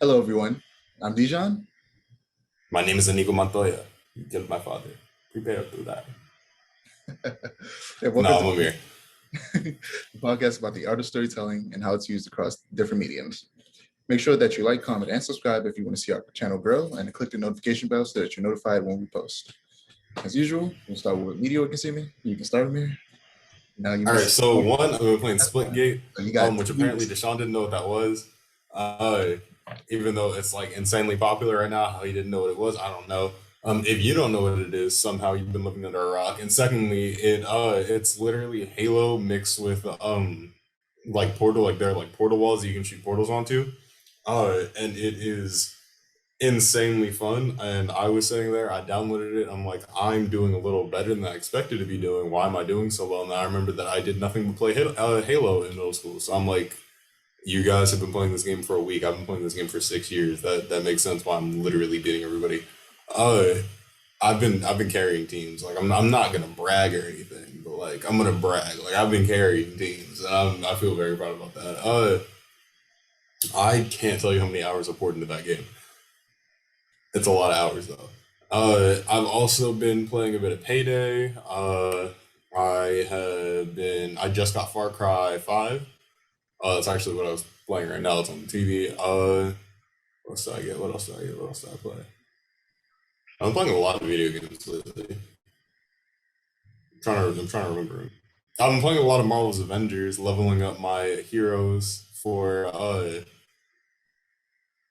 Hello, everyone. I'm Dijon. My name is Inigo Montoya. You killed my father. Prepare to die. And welcome No, to I'm Amir. the podcast about the art of storytelling and how it's used across different mediums. Make sure that you like, comment, and subscribe if you want to see our channel grow, and click the notification bell so that you're notified when we post. As usual, we'll start with what media we can see me. You can start, Amir. Now you All right, missed. so one, I've been playing Splitgate, So you got which 2 weeks. apparently Deshaun didn't know what that was. Uh, Even though it's like insanely popular right now, how he didn't know what it was, I don't know. If you don't know what it is, somehow you've been living under a rock. And secondly, it's literally Halo mixed with like portal, like they're like portal walls that you can shoot portals onto. And it is insanely fun. And I was sitting there, I downloaded it. I'm like, I'm doing a little better than I expected to be doing. Why am I doing so well? And I remember that I did nothing but play Halo in middle school. So I'm like, you guys have been playing this game for a week. I've been playing this game for 6 years. That makes sense why I'm literally beating everybody. Uh, I've been carrying teams. Like I'm not gonna brag or anything, but like I'm gonna brag. Like I've been carrying teams, and I feel very proud about that. I can't tell you how many hours I poured into that game. It's a lot of hours though. I've also been playing a bit of Payday. I just got Far Cry 5. That's actually what I was playing right now. It's on the TV. What else did I get? What else did I get? What else did I play? I'm playing a lot of video games lately. I'm trying to remember. I've been playing a lot of Marvel's Avengers, leveling up my heroes for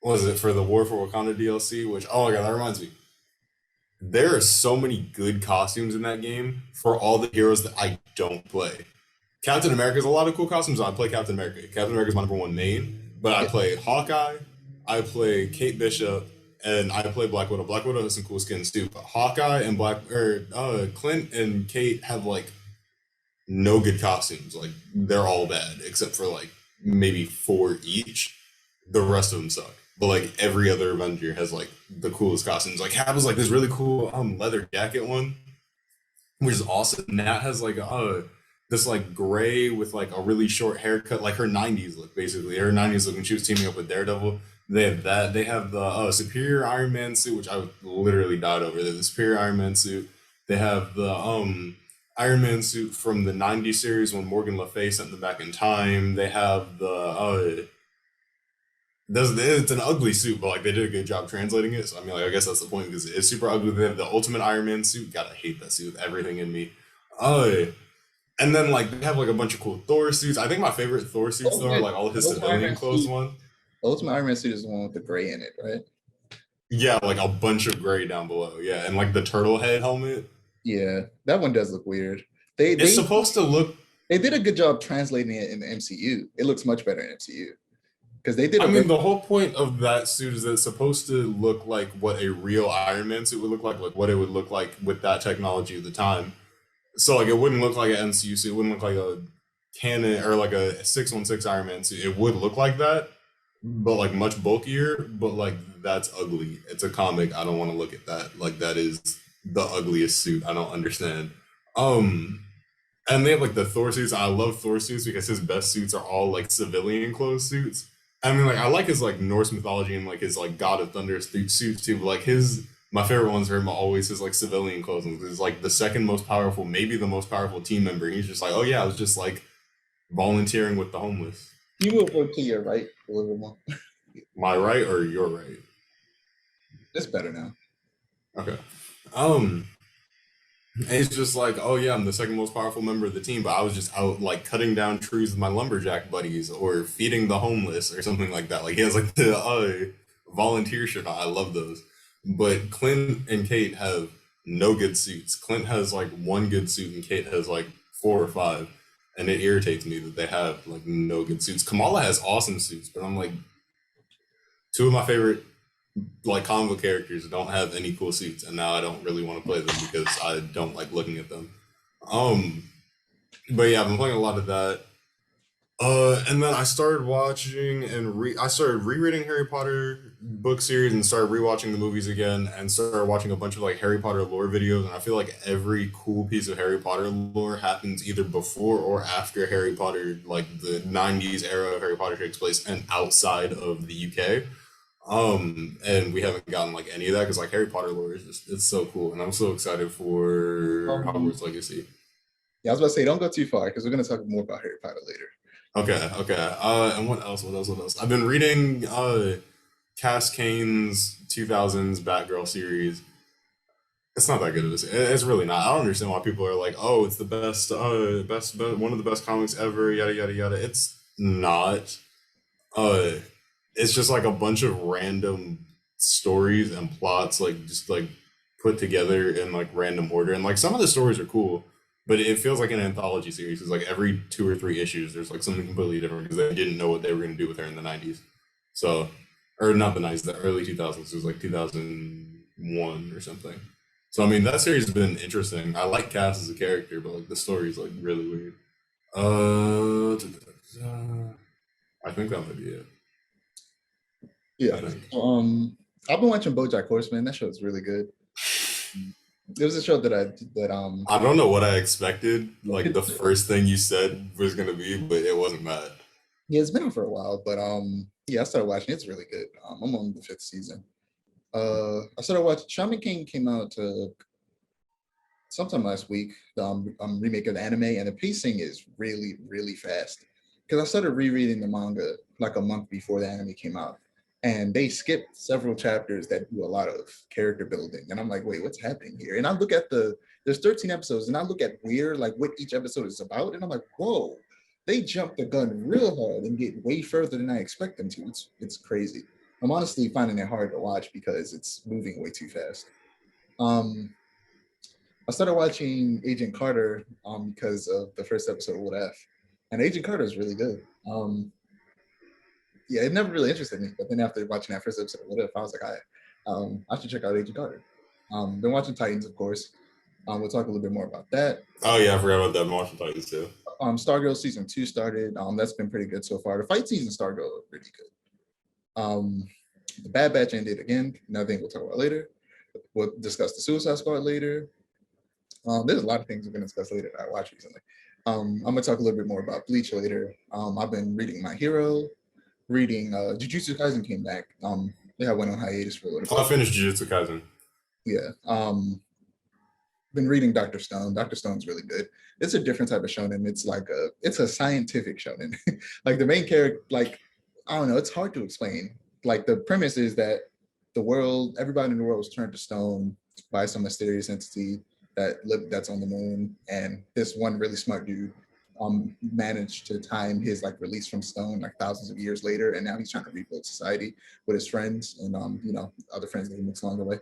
what was it for the War for Wakanda DLC? Which, oh my god, that reminds me. There are so many good costumes in that game for all the heroes that I don't play. Captain America's a lot of cool costumes. I play Captain America. Captain America's my number one main, but I Yeah. play Hawkeye, I play Kate Bishop, and I play Black Widow. Black Widow has some cool skins too. But Hawkeye and Clint and Kate have like no good costumes. Like they're all bad except for like maybe four each. The rest of them suck. But like every other Avenger has like the coolest costumes. Like Cap has like this really cool leather jacket one, which is awesome. Nat has like this like gray with like a really short haircut, like her '90s look basically. Her '90s look when she was teaming up with Daredevil. They have that. They have the Superior Iron Man suit, which I literally died over. They have the Superior Iron Man suit. They have the Iron Man suit from the '90s series when Morgan Le Fay sent them back in time. They have the it's an ugly suit, but like they did a good job translating it. So I mean, like I guess that's the point because it's super ugly. They have the Ultimate Iron Man suit. Gotta hate that suit with everything in me. Uh, and then like they have like a bunch of cool Thor suits. I think my favorite Thor suits though are Ultimate, like all of his Ultimate Iron civilian Man clothes suit. one. Ultimate Iron Man suit is the one with the gray in it, right? Yeah, like a bunch of gray down below. Yeah, and like the turtle head helmet. Yeah, that one does look weird. They It's they supposed to look. they did a good job translating it in the MCU. It looks much better in MCU because they did I a mean, very the whole point of that suit is that it's supposed to look like what a real Iron Man suit would look like what it would look like with that technology at the time. So like it wouldn't look like an MCU suit. It wouldn't look like a canon or like a 616 Iron Man suit. It would look like that, but like much bulkier. But like that's ugly. It's a comic. I don't want to look at that. Like that is the ugliest suit. I don't understand. Um, and they have like the Thor suits. I love Thor suits because his best suits are all like civilian clothes suits. I mean, like I like his like Norse mythology and like his like God of Thunder suits too. But like his my favorite ones are him always his like civilian clothes. He's like the second most powerful, maybe the most powerful team member. And he's just like, oh yeah, I was just like volunteering with the homeless. you move over to your right a little bit more. My right or your right? It's better now. Okay. Um, And it's just like, oh yeah, I'm the second most powerful member of the team, but I was just out like cutting down trees with my lumberjack buddies or feeding the homeless or something like that. Like he has like the volunteer shirt. I love those. But Clint and Kate have no good suits. Clint has like one good suit and Kate has like four or five. And it irritates me that they have like no good suits. Kamala has awesome suits, but I'm like two of my favorite like comic book characters don't have any cool suits, and now I don't really want to play them because I don't like looking at them. Um, but yeah, I've been playing a lot of that. And then I started watching and I started rereading Harry Potter book series and started rewatching the movies again and started watching a bunch of like Harry Potter lore videos. And I feel like every cool piece of Harry Potter lore happens either before or after Harry Potter, like the '90s era of Harry Potter takes place and outside of the UK. And we haven't gotten like any of that because like Harry Potter lore is just it's so cool, and I'm so excited for Um, Hogwarts Legacy. yeah, I was about to say, don't go too far because we're gonna talk more about Harry Potter later. Okay, okay. And what else? What else? What else? I've been reading Cass Kane's 2000s Batgirl series. It's not that good of a it's really not. I don't understand why people are like, oh, it's the best, one of the best comics ever, yada yada yada. It's not. Uh, it's just like a bunch of random stories and plots, like just like put together in like random order. And like some of the stories are cool, but it feels like an anthology series. It's like every 2 or 3 issues, there's like something completely different because they didn't know what they were going to do with her in the '90s. So, or not the '90s, the early 2000s. It was like 2001 or something. So I mean, that series has been interesting. I like Cass as a character, but like the story is like really weird. Uh, I think that might be it. Yeah. I think. I've been watching BoJack Horseman. That show is really good. It was a show that I don't know what I expected. Like the first thing you said was gonna be, but it wasn't that. yeah, it's been on for a while, but yeah, I started watching. It's really good. I'm on the 5th season. I started watching. Shaman King came out sometime last week. The remake of the anime, and the pacing is really really fast. Because I started rereading the manga like a month before the anime came out, and they skipped several chapters that do a lot of character building, and I'm like, wait, what's happening here? And I look at there's 13 episodes, and I look at where like what each episode is about, and I'm like, whoa, they jumped the gun real hard and get way further than I expect them to. It's crazy. I'm honestly finding it hard to watch because it's moving way too fast. Um, I started watching Agent Carter because of the first episode of What If, and Agent Carter is really good. Yeah, it never really interested me, but then after watching that first episode of What If, I was like, I should check out Agent Carter. Been watching Titans, of course. We'll talk a little bit more about that. Oh yeah, I forgot about that. I'm watching Titans too. Stargirl season 2 started. That's been pretty good so far. The fight scenes in Stargirl are pretty good. The Bad Batch ended again. Another thing we'll talk about later. We'll discuss the Suicide Squad later. There's a lot of things we're going to discuss later that I watched recently. I'm going to talk a little bit more about Bleach later. I've been reading My Hero, reading Jujutsu Kaisen came back. I went on hiatus for a little Oh, I bit. finished Jujutsu Kaisen. Yeah. Been reading Dr. Stone. Dr. Stone's really good. It's a different type of shonen. It's a scientific shonen. Like the main character, like I don't know, it's hard to explain. Like the premise is that everybody in the world was turned to stone by some mysterious entity that's on the moon, and this one really smart dude managed to time his like release from stone like thousands of years later, and now he's trying to rebuild society with his friends and other friends that he makes along the way.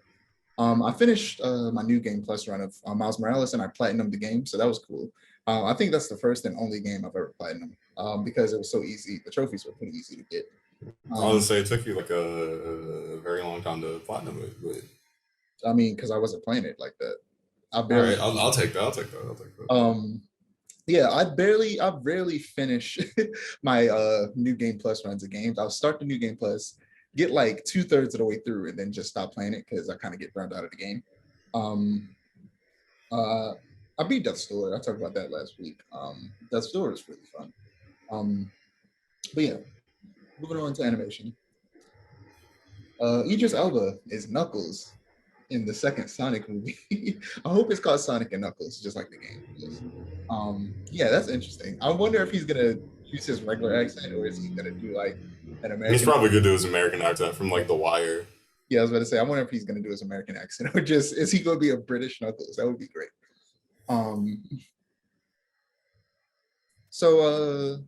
I finished my new game plus run of Miles Morales, and I platinumed the game, so that was cool. I think that's the first and only game I've ever platinumed because it was so easy. The trophies were pretty easy to get. I would say it took you like a very long time to platinum it, but I mean, because I wasn't playing it like that. I all barely. right, I'll take that. I'll take that. I'll take that. Yeah, I rarely finish my new game plus runs of games. I'll start the new game plus, get like 2/3 of the way through, and then just stop playing it because I kind of get burned out of the game. Um, uh, I beat Death's Door. I talked about that last week. Death's Door is really fun. But yeah, moving on to animation. Idris Elba is Knuckles in the second Sonic movie. I hope it's called Sonic and Knuckles, just like the game is. Yeah, that's interesting. I wonder if he's gonna use his regular accent or is he gonna do like an American? He's probably gonna do his American accent from like The Wire. Yeah, I was about to say. I wonder if he's gonna do his American accent or just is he gonna be a British Knuckles? That would be great. So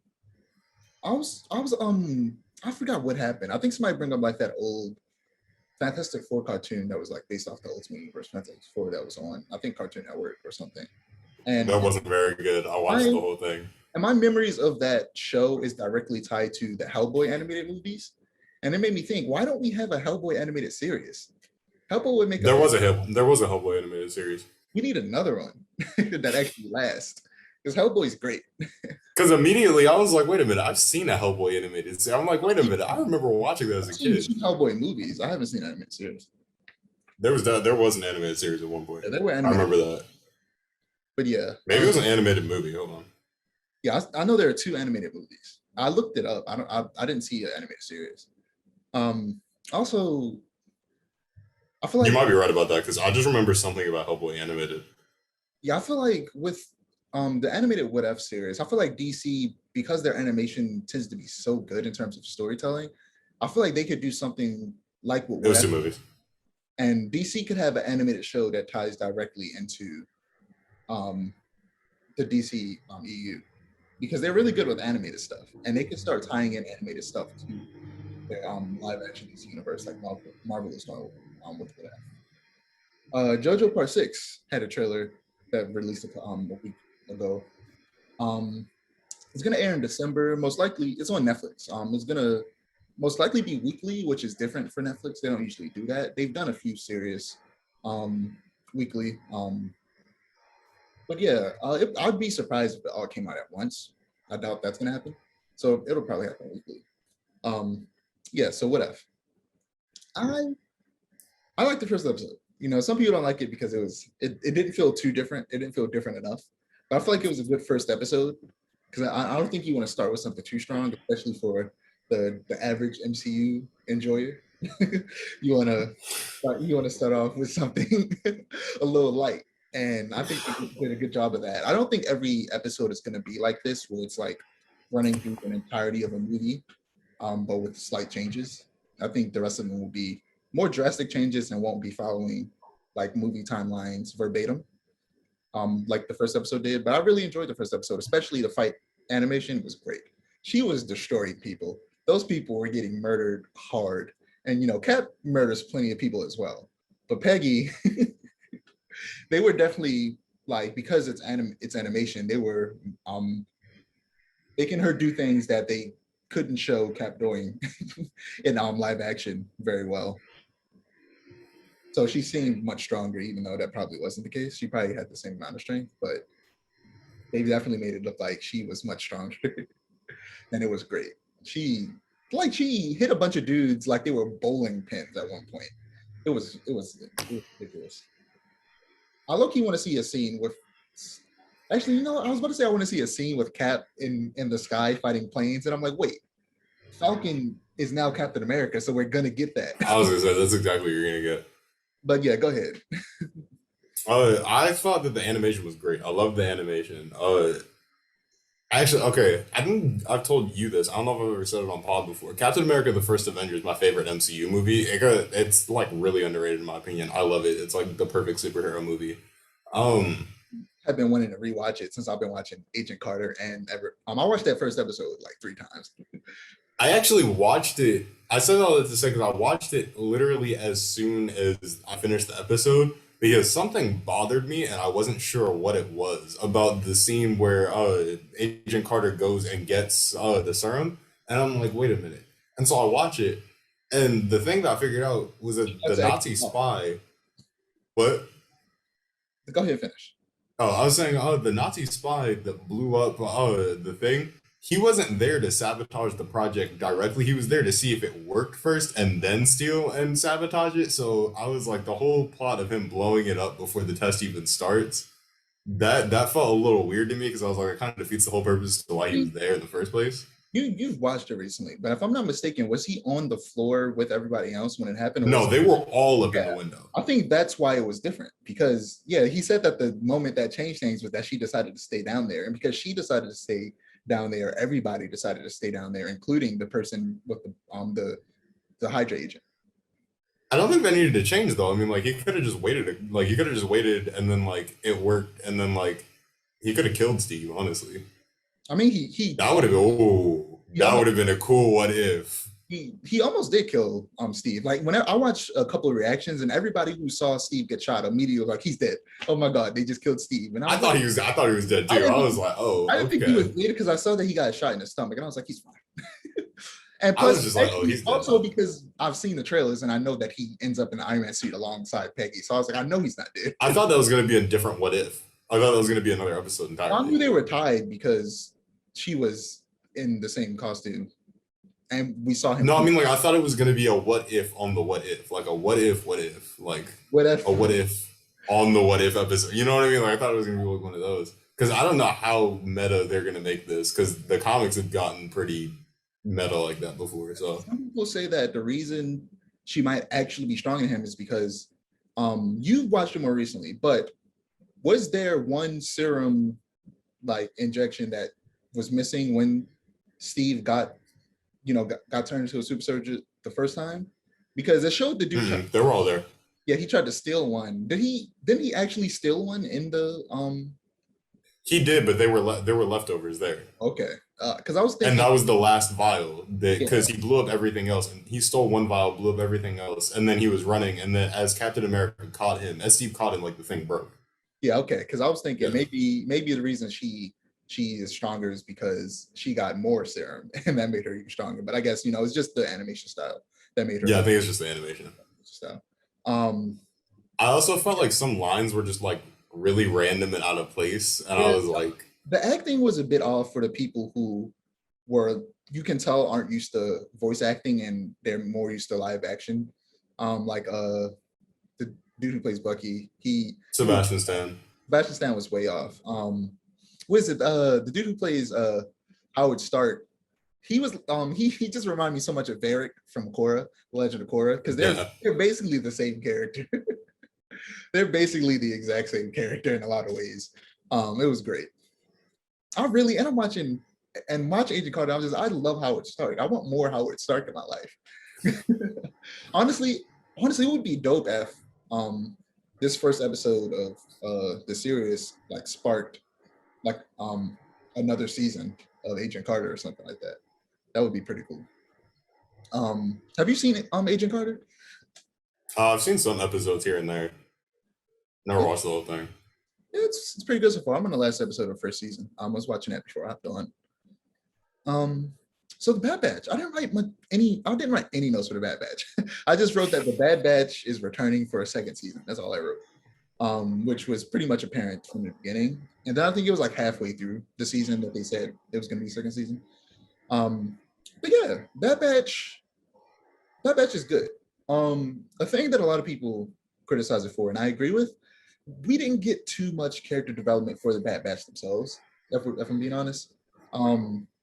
I forgot what happened. I think somebody bring up like that old Fantastic Four cartoon that was like based off the Ultimate Universe Fantastic Four that was on I think Cartoon Network or something. And That wasn't very good. I watched the whole thing. and my memories of that show is directly tied to the Hellboy animated movies. And it made me think, why don't we have a Hellboy animated series? Hellboy would make there was a Hellboy animated series. We need another one that actually lasts. Because Hellboy's great. Because immediately I was like, wait a minute, I've seen a Hellboy animated series. I'm like, wait a minute, I remember watching that as a kid. Hellboy movies. I haven't seen an animated series. There was an animated series at one point. Yeah, they were I remember that. But yeah. Maybe it was an animated movie. Hold on. Yeah, I know there are 2 animated movies. I looked it up. I didn't see an animated series. Also, I feel You like might be right about that because I just remember something about Hellboy animated. yeah, I feel like with the animated What If series, I feel like DC, because their animation tends to be so good in terms of storytelling, I feel like they could do something like with It What was If, two movies. and DC could have an animated show that ties directly into um the DC EU, because they're really good with animated stuff, and they can start tying in animated stuff to their live action DC universe, like Marvel is doing with What If. JoJo Part 6 had a trailer that released a week ago. Um, it's gonna air in December. Most likely, it's on Netflix. It's gonna most likely be weekly, which is different for Netflix. They don't usually do that. They've done a few series um, weekly. But yeah, I'd be surprised if it all came out at once. I doubt that's gonna happen. So it'll probably happen weekly. Um, yeah. So what if I I like the first episode. You know, some people don't like it because it didn't feel too different. It didn't feel different enough. But I feel like it was a good first episode because I don't think you want to start with something too strong, especially for the average MCU enjoyer. You want to start off with something a little light, and I think they did a good job of that. I don't think every episode is going to be like this, where it's like running through an entirety of a movie, but with slight changes. I think the rest of them will be more drastic changes and won't be following like movie timelines verbatim, like the first episode did. But I really enjoyed the first episode, especially the fight animation was great. She was destroying people. Those people were getting murdered hard. And you know, Cat murders plenty of people as well. But Peggy, they were definitely like, because it's animation, they were making her do things that they couldn't show Cap doing in live action very well. So she seemed much stronger, even though that probably wasn't the case. She probably had the same amount of strength, but they definitely made it look like she was much stronger. And it was great. She hit a bunch of dudes like they were bowling pins at one point. It was ridiculous. I low key want to see a scene with. Actually, you know, I was about to say I want to see a scene with Cap in the sky fighting planes, and I'm like, wait, Falcon is now Captain America, so we're gonna get that. I was gonna say that's exactly what you're gonna get. But yeah, go ahead. I thought that the animation was great. I love the animation. Actually, okay, I think I've told you this. I don't know if I've ever said it on pod before. Captain America: The First Avenger is my favorite MCU movie. It's like really underrated in my opinion. I love it. It's like the perfect superhero movie. Um, I've been wanting to rewatch it since I've been watching Agent Carter and ever. I watched that first episode like 3 times. I actually watched it. I said all that to say because I watched it literally as soon as I finished the episode because something bothered me and I wasn't sure what it was about the scene where Agent Carter goes and gets the serum, and I'm like, wait a minute. And so I watch it, and the thing that I figured out was that the That's Nazi actually, spy. What? go ahead and finish. Oh, I was saying, the Nazi spy that blew up the thing. He wasn't there to sabotage the project directly. He was there to see if it worked first and then steal and sabotage it. So I was like, the whole plot of him blowing it up before the test even starts. That felt a little weird to me because I was like, it kind of defeats the whole purpose to why he was there in the first place. You've watched it recently, but if I'm not mistaken, was he on the floor with everybody else when it happened? No, they were all up in Yeah, the window. I think that's why it was different because yeah, he said that the moment that changed things was that she decided to stay down there, and because she decided to stay down there, everybody decided to stay down there, including the person with the Hydra agent. I don't think that needed to change though. I mean, like he could have just waited. Like he could have just waited, and then like it worked, and then like he could have killed Steve. Honestly, I mean, he that would have been. Oh, he that would almost, have been a cool what if. he almost did kill Steve. Like when I watched a couple of reactions, and everybody who saw Steve get shot immediately was like, he's dead. Oh my god, they just killed Steve. And I I was thought like, he was. I thought he was dead too. I was like, oh, I didn't think he was okay. dead because I saw that he got shot in the stomach, and I was like, he's fine. And I was plus, just like, oh, actually, he's dead also now. because I've seen the trailers and I know that he ends up in the Iron Man suit alongside Peggy. So I was like, I know he's not dead. I thought that was gonna be a different what if. I thought that was gonna be another episode I knew entirely. they were tied because she was in the same costume and we saw him No, I do mean like I thought it was gonna be a what if on the what if, like a what if, like a whatever. what if on the what if episode. You know what I mean? Like I thought it was gonna be like one of those because I don't know how meta they're gonna make this because the comics have gotten pretty meta like that before. So Some people say that the reason she might actually be stronger than him is because you watched it more recently, but was there one serum like injection that was missing when Steve got got turned into a super soldier the first time? Because it showed the dude. They were all there. Yeah, he tried to steal one. Didn't he actually steal one in the He did, but there were leftovers there. Okay, because I was And thinking, that was the last vial yeah, because he blew up everything else and he stole one vial, blew up everything else, and then he was running. And then as Captain America caught him, as Steve caught him, like the thing broke. yeah, okay, because I was thinking Yeah. maybe the reason she is stronger is because she got more serum and that made her even stronger. But I guess it's just the animation style that made her. Yeah, I think it's just the animation. Style. I also felt like some lines were just like really random and out of place, and I Yeah, was like, the acting was a bit off for the people who were, you can tell, aren't used to voice acting and they're more used to live action. Like the dude who plays Bucky, Sebastian Stan. Sebastian Stan was way off. What is it? The dude who plays Howard Stark, he just reminded me so much of Varric from Korra, The Legend of Korra, because they're basically the same character. They're basically the exact same character in a lot of ways. It was great. I'm watching Agent Carter. I love Howard Stark. I want more Howard Stark in my life. honestly, it would be dope if this first episode of the series like sparked like another season of Agent Carter or something like that. That would be pretty cool. Have you seen Agent Carter? I've seen some episodes here and there. Never watched the whole thing. Yeah, it's pretty good so far. I'm on the last episode of the first season. I was watching that before I hopped on. So the Bad Batch. I didn't write any notes for the Bad Batch. I just wrote that the Bad Batch is returning for a second season. That's all I wrote. Which was pretty much apparent from the beginning. And then I think it was like halfway through the season that they said it was going to be second season. But yeah, Bad Batch is good. A thing that a lot of people criticize it for, and I agree with, we didn't get too much character development for the Bad Batch themselves, if I'm being honest.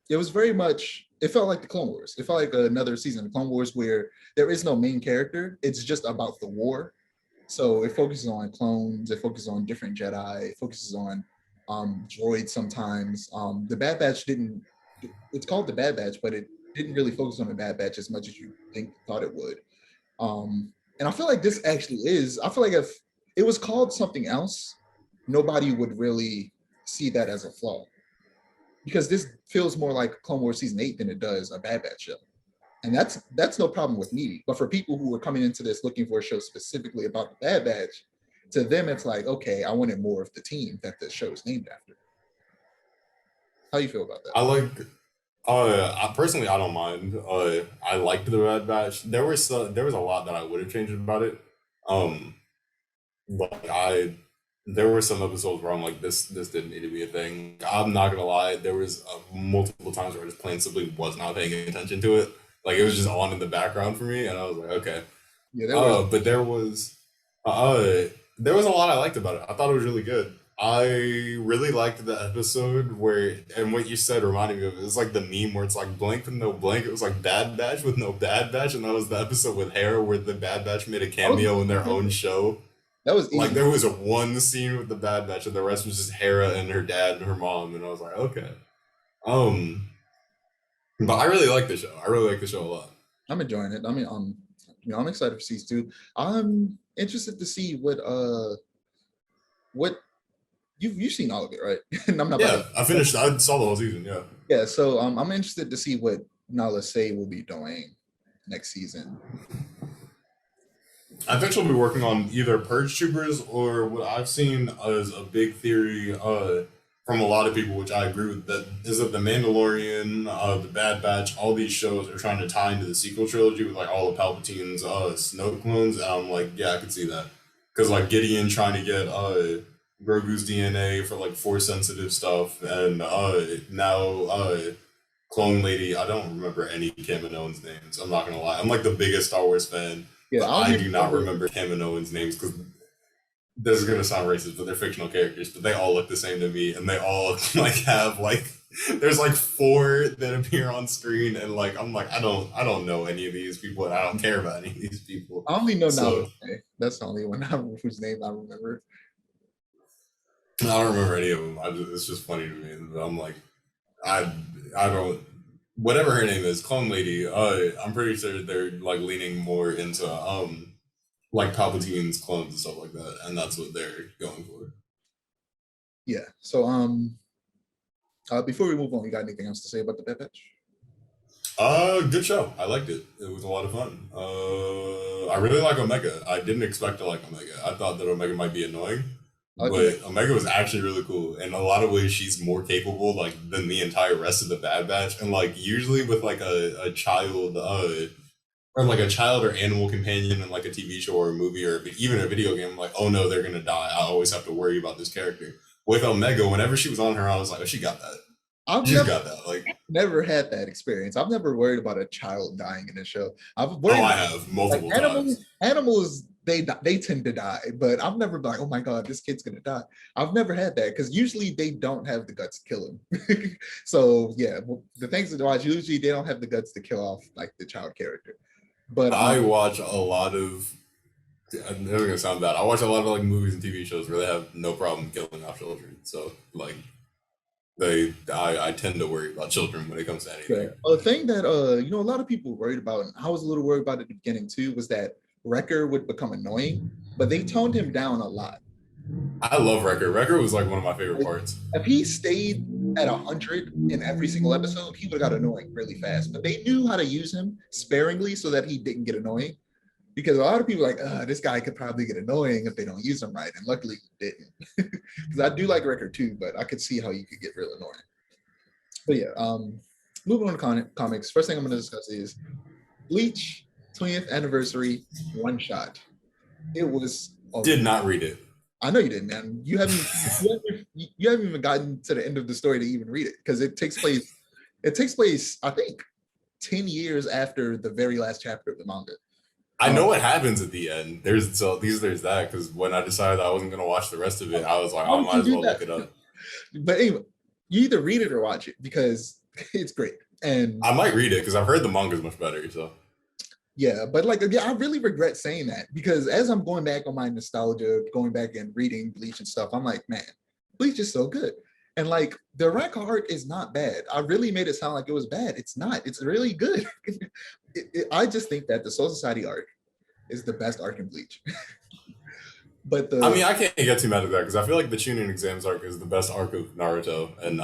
It was very much, it felt like the Clone Wars. It felt like another season of Clone Wars where there is no main character. It's just about the war. So it focuses on clones, it focuses on different Jedi, it focuses on droids sometimes. The Bad Batch it's called the Bad Batch, but it didn't really focus on the Bad Batch as much as you thought it would. And I feel like this actually is, I feel like if it was called something else, nobody would really see that as a flaw. Because this feels more like Clone Wars Season 8 than it does a Bad Batch show. And that's no problem with me. But for people who are coming into this looking for a show specifically about the Bad Batch, to them it's like, okay, I wanted more of the team that the show is named after. How do you feel about that? I personally, I don't mind. I liked the Bad Batch. There was a lot that I would have changed about it. But there were some episodes where I'm like, this didn't need to be a thing. I'm not gonna lie, there was multiple times where I just plain simply was not paying attention to it. Like it was just on in the background for me, and I was like, okay. Yeah, but there was a lot I liked about it. I thought it was really good. I really liked the episode where, and what you said reminded me of it. It's like the meme where it's like blank with no blank. It was like Bad Batch with no Bad Batch, and that was the episode with Hera where the Bad Batch made a cameo in their own show. That was easy. Like there was one scene with the Bad Batch, and the rest was just Hera and her dad and her mom, and I was like, okay. But I really like the show. I really like the show a lot. I'm enjoying it. I mean, I'm excited for season 2. I'm interested to see what you've seen all of it, right? And I'm not. Yeah, I finished. I saw the whole season. Yeah. Yeah. So I'm interested to see what Nala Se will be doing next season. I think she'll be working on either Purge Troopers or what I've seen as a big theory from a lot of people, which I agree with, that is that The Mandalorian, The Bad Batch, all these shows are trying to tie into the sequel trilogy with like all of Palpatine's Snoke clones. And I'm like, yeah, I could see that. Because like Gideon trying to get Grogu's DNA for like Force sensitive stuff, and now Clone Lady, I don't remember any Kaminoans names. I'm not gonna lie. I'm like the biggest Star Wars fan. Yeah, I do not remember Kaminoans names because this is gonna sound racist, but they're fictional characters, but they all look the same to me, and they all like have like there's like four that appear on screen, and like I'm like I don't know any of these people, and I don't care about any of these people. I only know So Naruto. That's the only one whose name I remember. I don't remember any of them. It's just funny to me. I'm like I I don't whatever her name is, clone lady. I'm pretty sure they're like leaning more into like Palpatine's clones and stuff like that, and that's what they're going for. Yeah. So before we move on, you got anything else to say about the Bad Batch? Good show. I liked it. It was a lot of fun. I really like Omega. I didn't expect to like Omega. I thought that Omega might be annoying, Okay. but Omega was actually really cool. In a lot of ways, she's more capable like than the entire rest of the Bad Batch. And like usually with like a child, or like a child or animal companion in like a TV show or a movie or even a video game, I'm like, oh no, they're gonna die. I always have to worry about this character. With Omega, whenever she was on her, I was like, oh, she got that. I've She's never got that. Like, never had that experience. I've never worried about a child dying in the show. I've oh, worried I about have like multiple animals. times. Animals they tend to die, but I've never been like, oh my god, this kid's gonna die. I've never had that because usually they don't have the guts to kill him. So yeah, well, the things that watch usually they don't have the guts to kill off like the child character. But I watch a lot of. I'm never gonna sound bad. I watch a lot of like movies and TV shows where they have no problem killing off children. So like I tend to worry about children when it comes to yeah, anything. a thing that a lot of people were worried about, and I was a little worried about at the beginning too, was that Wrecker would become annoying, but they toned him down a lot. I love Wrecker. Wrecker was like one of my favorite Like, parts. if he stayed at 100 in every single episode, he would have got annoying really fast. But they knew how to use him sparingly so that he didn't get annoying. Because a lot of people are like, this guy could probably get annoying if they don't use him right. And luckily he didn't. Because I do like Record too, but I could see how you could get real annoying. But yeah, moving on to comics. First thing I'm going to discuss is Bleach 20th anniversary one shot. It was. Did not read it. I know you didn't, man. You haven't even gotten to the end of the story to even read it because it takes place. It takes place, I think, 10 years after the very last chapter of the manga. I know what happens at the end. There's that because when I decided I wasn't gonna watch the rest of it, I was like, I might as well look it up. But anyway, you either read it or watch it because it's great. And I might read it because I've heard the manga is much better. So yeah, but like I really regret saying that because as I'm going back on my nostalgia, going back and reading Bleach and stuff, I'm like, man, Bleach is so good. And like the rank art is not bad. I really made it sound like it was bad. It's not. It's really good. I just think that the Soul Society arc is the best arc in Bleach. But I mean, I can't get too mad at that because I feel like the Chunin exams arc is the best arc of Naruto, and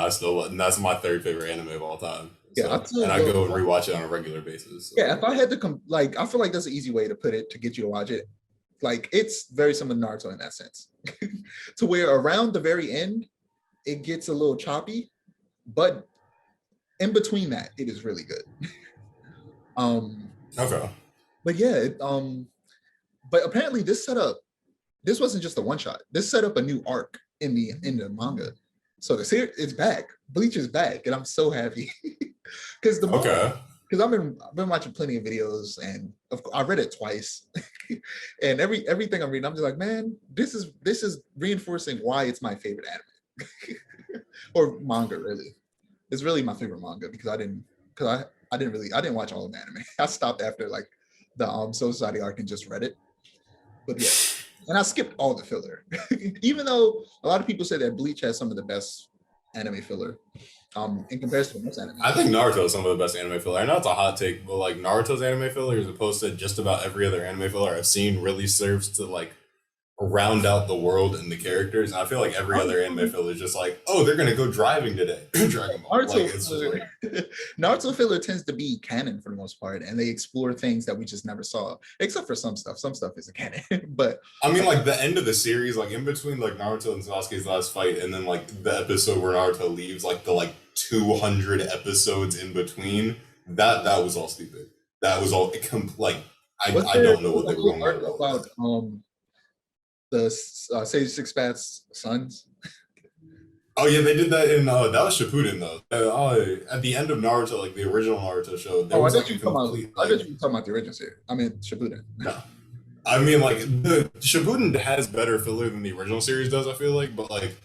that's my third favorite anime of all time. yeah, So, and I go and rewatch it on a regular basis. So. yeah, if I had to come, like, I feel like that's an easy way to put it to get you to watch it. Like, it's very similar to Naruto in that sense, to where around the very end, it gets a little choppy, but in between that, it is really good. Okay. But yeah, but apparently this wasn't just a one shot. This set up a new arc in the manga. So the series it's back. Bleach is back, and I'm so happy because because I've been watching plenty of videos, and I read it twice, and everything I'm reading, I'm just like, man, this is reinforcing why it's my favorite anime or manga. Really, it's really my favorite manga because I didn't watch all of the anime. I stopped after like the Soul Society arc and just read it. But yeah, and I skipped all the filler, even though a lot of people say that Bleach has some of the best anime filler in comparison to most anime. I think Naruto is some of the best anime filler. I know it's a hot take, but like Naruto's anime filler, as opposed to just about every other anime filler I've seen, really serves to like round out the world and the characters. And I feel like every other anime filler is just like, oh, they're gonna go driving today. Dragon Ball. Naruto, Like, it's just like, Naruto filler tends to be canon for the most part, and they explore things that we just never saw, except for some stuff. Some stuff isn't canon, but I mean, like the end of the series, like in between like Naruto and Sasuke's last fight, and then like the episode where Naruto leaves, like the like 200 episodes in between. That was all stupid. That was all like I don't know what they were going about. The Sage Six Paths sons. Oh yeah, they did that in that was Shippuden though. At the end of Naruto, like the original Naruto show, there was like a complete. I thought you were talking about the original series. I mean Shippuden. No, I mean like the Shippuden has better filler than the original series does. I feel like, but like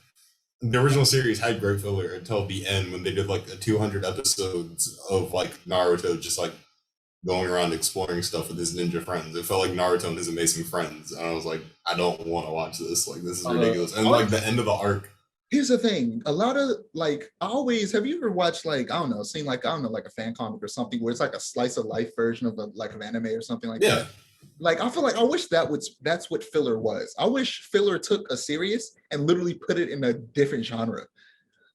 the original series had great filler until the end when they did like a 200 episodes of like Naruto just like going around exploring stuff with his ninja friends. It felt like Naruto and his amazing friends, and I was like, I don't want to watch this. Like, this is ridiculous. And like the end of the arc. Here's the thing: a lot of like, I always have you ever watched like I don't know, seen like I don't know, like a fan comic or something where it's like a slice of life version of a like of anime or something like Yeah, that. Like I feel like I wish that's what filler was. I wish filler took a series and literally put it in a different genre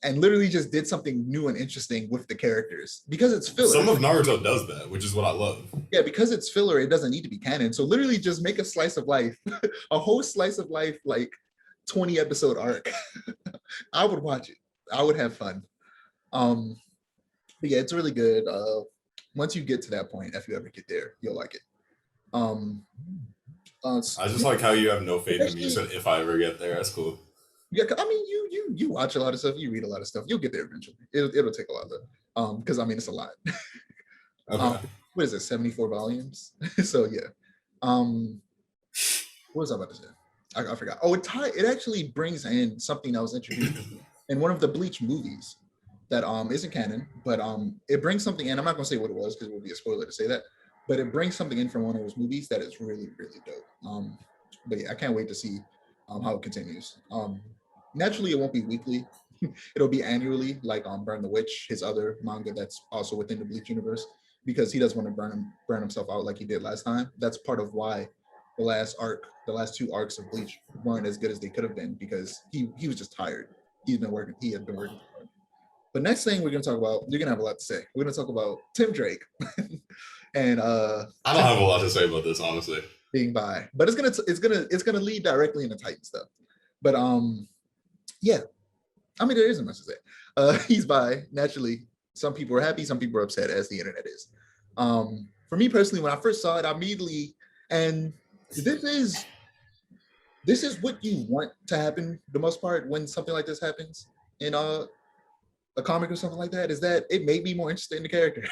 and literally just did something new and interesting with the characters because it's filler. some of Naruto does that, which is what I love. Yeah, because it's filler, it doesn't need to be canon. So literally just make a slice of life, a whole slice of life, like 20 episode arc. I would watch it. I would have fun. Um, but yeah, it's really good. Once you get to that point, if you ever get there, you'll like it. Um, I just like how you have no faith in me. You especially, said if I ever get there, that's cool. yeah, I mean, you watch a lot of stuff, you read a lot of stuff. You'll get there eventually. It'll take a lot though. Because I mean, it's a lot. Okay. What is it? 74 volumes. So yeah. Um, what was I about to say? I forgot. Oh, it actually brings in something that was introduced in one of the Bleach movies that isn't canon, but it brings something in. I'm not gonna say what it was because it would be a spoiler to say that, but it brings something in from one of those movies that is really, really dope. But yeah, I can't wait to see how it continues. Naturally it won't be weekly. It'll be annually, like Burn the Witch, his other manga that's also within the Bleach universe, because he doesn't want to burn himself out like he did last time. That's part of why the last two arcs of Bleach weren't as good as they could have been because he was just tired. He had been working. But next thing we're gonna talk about, you're gonna have a lot to say. We're gonna talk about Tim Drake and I don't have a lot to say about this, honestly. being bi, but it's gonna lead directly into Titan stuff. But yeah, I mean there isn't much to say. He's bi. Naturally, some people are happy, some people are upset, as the internet is. For me personally, when I first saw it, I immediately and this is this is what you want to happen the most part when something like this happens in a comic or something like that, is that it made me more interested in the character.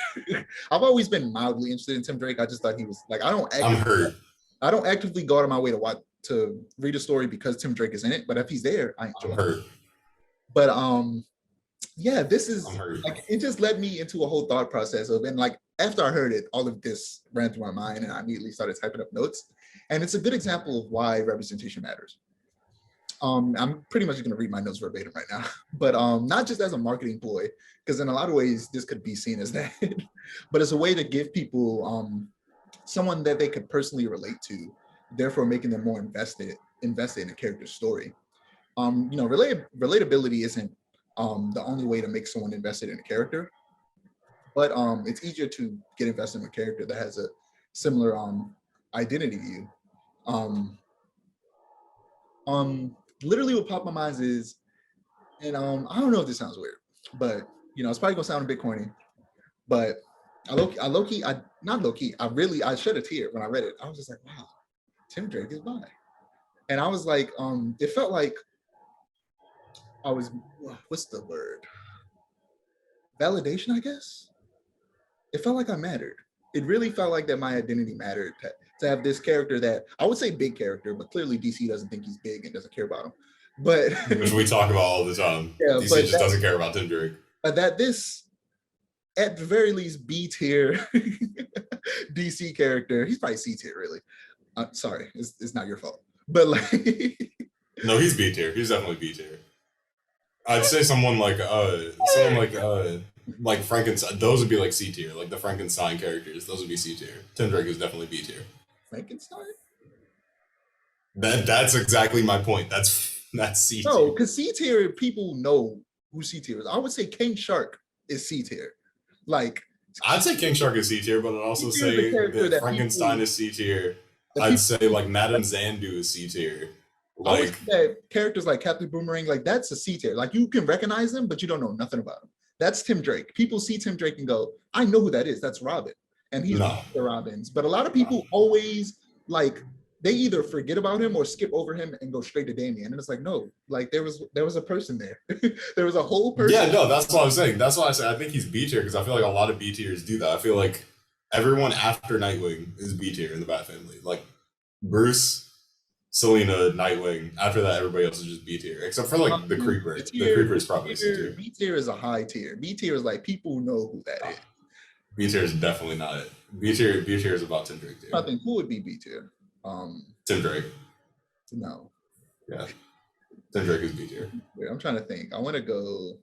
I've always been mildly interested in Tim Drake. I just thought he was like I'm hurt. I don't actively go out of my way to watch to read a story because Tim Drake is in it, but if he's there, I I'm enjoy it. hurt. But yeah, this I'm is hurt. like it just led me into a whole thought process of, and like after I heard it, all of this ran through my mind and I immediately started typing up notes. And it's a good example of why representation matters. I'm pretty much going to read my notes verbatim right now, but not just as a marketing ploy, because in a lot of ways this could be seen as that, but as a way to give people someone that they could personally relate to, therefore making them more invested in a character's story. Relatability isn't the only way to make someone invested in a character, but it's easier to get invested in a character that has a similar identity to you. Um, Literally what popped my mind is, and I don't know if this sounds weird, but it's probably gonna sound a bit corny, but not low key, I shed a tear when I read it. I was just like, wow, Tim Drake is bi. And I was like, it felt like I was, what's the word? Validation, I guess. It felt like I mattered. It really felt like that my identity mattered to have this character that I would say big character, but clearly DC doesn't think he's big and doesn't care about him. But Which we talk about all the time. yeah, DC just doesn't care about Tim Drake. That this at the very least B tier DC character. He's probably C tier, really. Sorry, it's not your fault. But like, No, he's B tier. He's definitely B tier. I'd say someone like Frankenstein. Those would be like C tier. Like the Frankenstein characters, those would be C tier. Tim Drake is definitely B tier. Frankenstein? That's exactly my point. That's C tier. No, because C tier people know who C tier is. I would say King Shark is C tier. Like, I'd say King Shark is C tier, but I'd also say that Frankenstein is C tier. I'd say like Madame Zandu is C tier. I would Like say that characters like Captain Boomerang, like that's a C tier. Like you can recognize them, but you don't know nothing about him. That's Tim Drake. People see Tim Drake and go, I know who that is. That's Robin. And he's no, the Robins. But a lot of people always like they either forget about him or skip over him and go straight to Damien. And it's like, no, like there was a person there. There was a whole person. yeah, no, that's what I'm saying. That's why I say I think he's B tier because I feel like a lot of B tiers do that. I feel like everyone after Nightwing is B tier in the Bat family. Like Bruce, Selena, Nightwing. After that, everybody else is just B tier, except for like the Creeper. The Creeper is probably C tier. B tier is a high tier. B tier is like people know who that is. B tier is definitely not it. B tier is about Tim Drake tier. I think who would be B tier? Tim Drake. No. Yeah. Tim Drake is B tier. Wait, I'm trying to think. I want to go.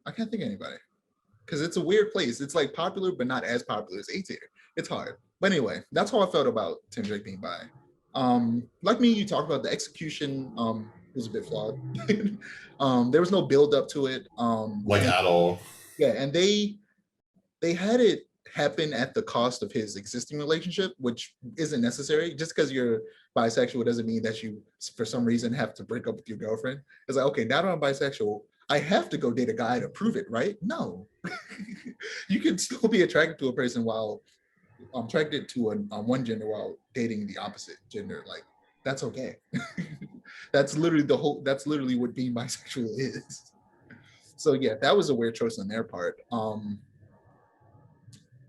I can't think of anybody because it's a weird place. It's like popular, but not as popular as A tier. It's hard. But anyway, that's how I felt about Tim Drake being bi. Like me, you talked about the execution was a bit flawed. There was no build up to it. At all. Yeah, and they had it happen at the cost of his existing relationship, which isn't necessary. Just because you're bisexual doesn't mean that you, for some reason, have to break up with your girlfriend. It's like, okay, now that I'm bisexual, I have to go date a guy to prove it, right? No. You can still be attracted to a person while attracted to one gender while dating the opposite gender. Like, that's okay. That's literally what being bisexual is. So yeah, that was a weird choice on their part.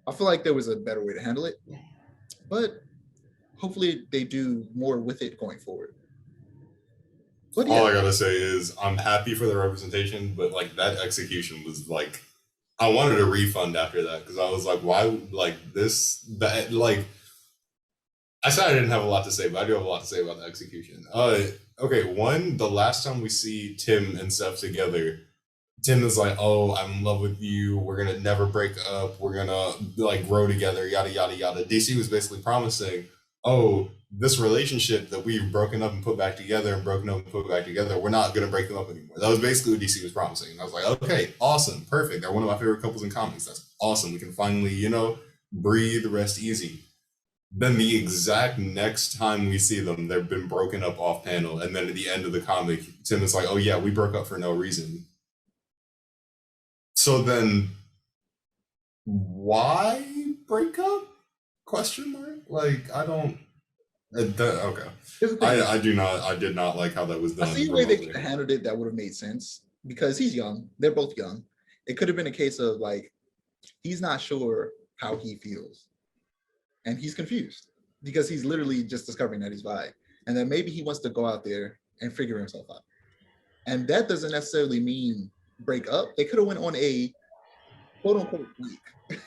I feel like there was a better way to handle it, but hopefully they do more with it going forward. But yeah. All I gotta say is I'm happy for the representation, but like that execution was like, I wanted a refund after that because I was like, why, like that, like, I said I didn't have a lot to say, but I do have a lot to say about the execution. Okay, one, the last time we see Tim and Steph together, Tim is like, oh, I'm in love with you. We're going to never break up. We're going to like grow together, yada, yada, yada. DC was basically promising, oh, this relationship that we've broken up and put back together and broken up and put back together, we're not going to break them up anymore. That was basically what DC was promising. And I was like, okay, awesome, perfect. They're one of my favorite couples in comics. That's awesome. We can finally, breathe, rest easy. Then the exact next time we see them, they've been broken up off panel. And then at the end of the comic, Tim is like, oh yeah, we broke up for no reason. So then, why break up? Question mark. Like, I don't. Okay. I did not like how that was done. I see the way they could have handled it. That would have made sense because he's young. They're both young. It could have been a case of like, he's not sure how he feels, and he's confused because he's literally just discovering that he's bi, and then maybe he wants to go out there and figure himself out. And that doesn't necessarily mean break up. They could have went on a quote unquote break.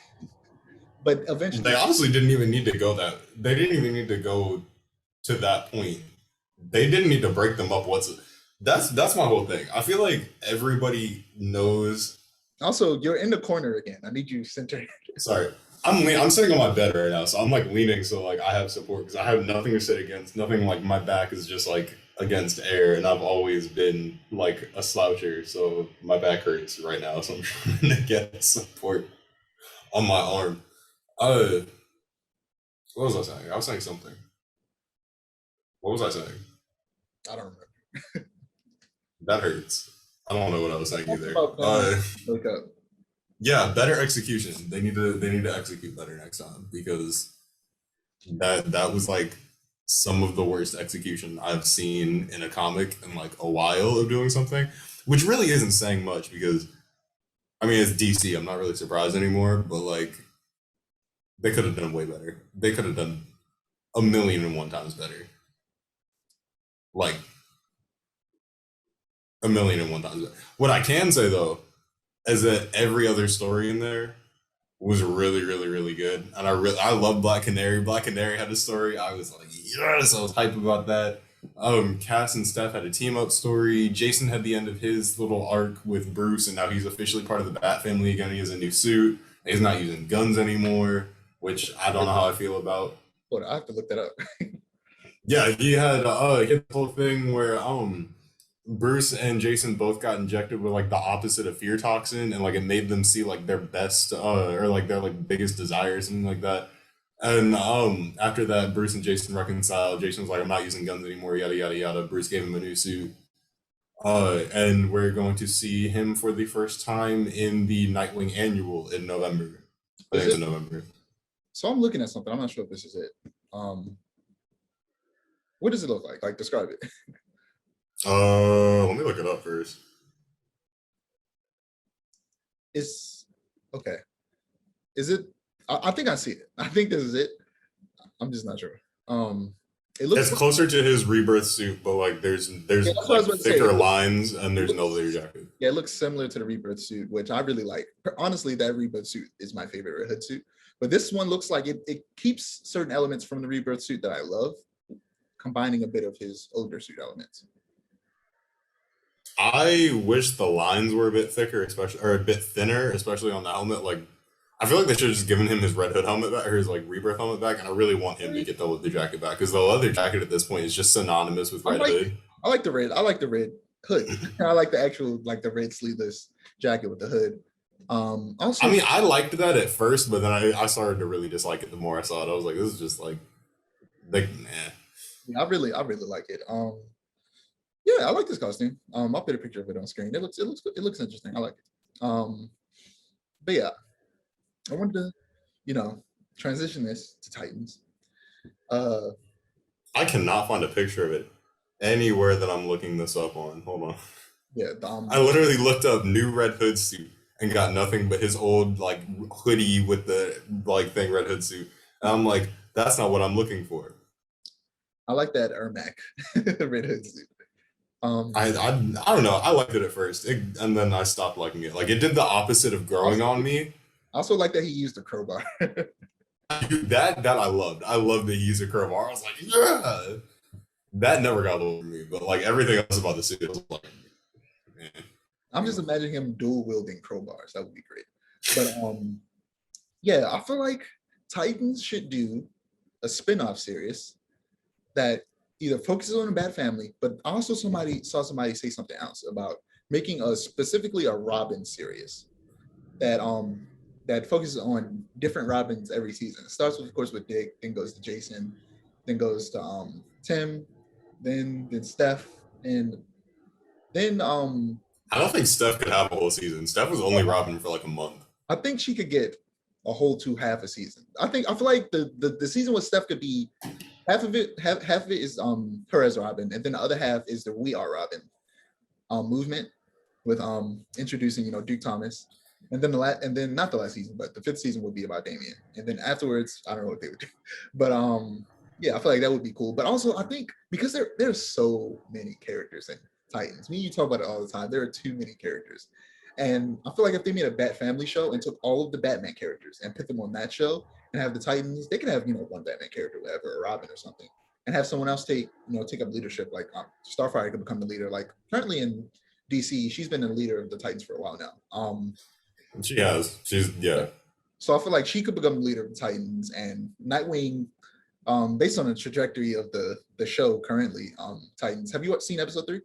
But eventually they honestly didn't even need to go that. They didn't even need to go to that point. They didn't need to break them up whatsoever. That's my whole thing. I feel like everybody knows. Also, you're in the corner again. I need you centered. Sorry. I'm sitting on my bed right now, so I'm like leaning so like I have support because I have nothing to sit against. Nothing, like my back is just like against air, and I've always been like a sloucher, so my back hurts right now, so I'm trying to get support on my arm. What was I saying? I was saying something. What was I saying? I don't remember. That hurts. I don't know what I was saying either. Wake up. Yeah, better execution. They need to execute better next time because that was like some of the worst execution I've seen in a comic in like a while of doing something, which really isn't saying much because I mean it's DC. I'm not really surprised anymore, but like they could have done way better. They could have done 1,000,001 times better. Like 1,000,001 times better. What I can say though is that every other story in there was really, really, really good. And I love Black Canary. Black Canary had a story. I was like, yes, I was hyped about that. Cass and Steph had a team up story. Jason had the end of his little arc with Bruce, and now he's officially part of the Bat family again. He has a new suit. He's not using guns anymore, which I don't know how I feel about. Hold on, I have to look that up. Yeah, he had the whole thing where Bruce and Jason both got injected with like the opposite of fear toxin, and like it made them see like their best or like their like biggest desires, something like that. And after that, Bruce and Jason reconciled. Jason was like, I'm not using guns anymore, yada yada yada. Bruce gave him a new suit. And we're going to see him for the first time in the Nightwing annual in November. I think it's in November. So I'm looking at something. I'm not sure if this is it. What does it look like? Like, describe it. Let me look it up first. It's okay. Is it? I think I see it. I think this is it. I'm just not sure. It looks It's closer to his rebirth suit, but like there's yeah, that's what I like was about to say. thicker lines and It there's no looks leather jacket. yeah, it looks similar to the rebirth suit, which I really like. Honestly, that rebirth suit is my favorite Red Hood suit. But this one looks like it keeps certain elements from the rebirth suit that I love, combining a bit of his older suit elements. I wish the lines were a bit thicker, especially or a bit thinner, especially on the helmet. Like I feel like they should have just given him his Red Hood helmet back or his like rebirth helmet back, and I really want him to get the leather jacket back because the leather jacket at this point is just synonymous with I Red like Hood. I like the red. I like the red hood. I like the actual like the red sleeveless jacket with the hood. Also, I mean, I liked that at first, but then I started to really dislike it the more I saw it. I was like, this is just like nah. yeah, I really like it. Yeah, I like this costume. I'll put a picture of it on screen. It looks interesting. I like it. But yeah, I wanted to, you know, transition this to Titans. Uh, I cannot find a picture of it anywhere that I'm looking this up on. Hold on. yeah, I literally looked up new Red Hood suit and got nothing but his old like hoodie with the like thing Red Hood suit. And I'm like, that's not what I'm looking for. I like that Ermac Red Hood suit. I don't know. I liked it at first, and then I stopped liking it. Like it did the opposite of growing Also, on me. I also like that he used a crowbar. That I loved. I loved that he used a crowbar. I was like, yeah. That never got over me, but like everything else about the suit was like, eh. I'm just imagining him dual wielding crowbars. That would be great. But yeah, I feel like Titans should do a spin-off series that either focuses on a bad family, but also somebody say something else about making a specifically a Robin series that focuses on different Robins every season. It starts with, of course, with Dick, then goes to Jason, then goes to Tim, then Steph, and then I don't think Steph could have a whole season. Steph was only Robin for like a month. I think she could get a whole half a season. I feel like the season with Steph could be half of it is her as Robin, and then the other half is the We Are Robin movement with introducing Duke Thomas, and then and then not the last season, but the fifth season would be about Damien, and then afterwards I don't know what they would do, but yeah, I feel like that would be cool. But also I think because there's so many characters in Titans, me and you talk about it all the time. There are too many characters. And I feel like if they made a Bat Family show and took all of the Batman characters and put them on that show and have the Titans, they could have one Batman character, whatever, or Robin or something, and have someone else take up leadership. Like Starfire could become the leader. Like currently in DC, she's been the leader of the Titans for a while now. She has. Yeah. So I feel like she could become the leader of the Titans, and Nightwing, based on the trajectory of the show currently, Titans. Have you seen episode 3?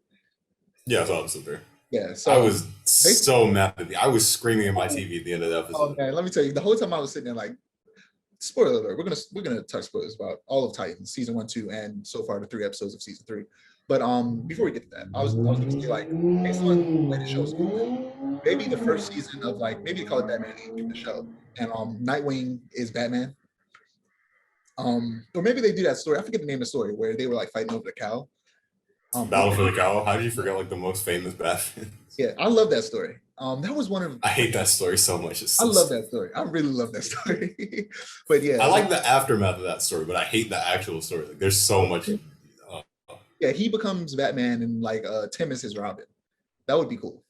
Yeah, it's episode 3. Yeah, so I was so mad at I was screaming at my TV at the end of the episode. Oh man, let me tell you, the whole time I was sitting there like, spoiler alert, we're gonna touch spoilers about all of Titans, season 1, 2, and so far the 3 episodes of season 3. But before we get to that, I was gonna say, like, based on the way the show's going, maybe the first season of maybe call it Batman Inc. the show, and Nightwing is Batman. Or maybe they do that story. I forget the name of the story where they were like fighting over the cow. Battle for the Cow. How did you forget like the most famous Batman? Yeah, I love that story. That was one of. I hate that story so much. I love that story. I really love that story. But yeah, I like the aftermath of that story, but I hate the actual story. Like, there's so much. Yeah, he becomes Batman, and Tim is his Robin. That would be cool.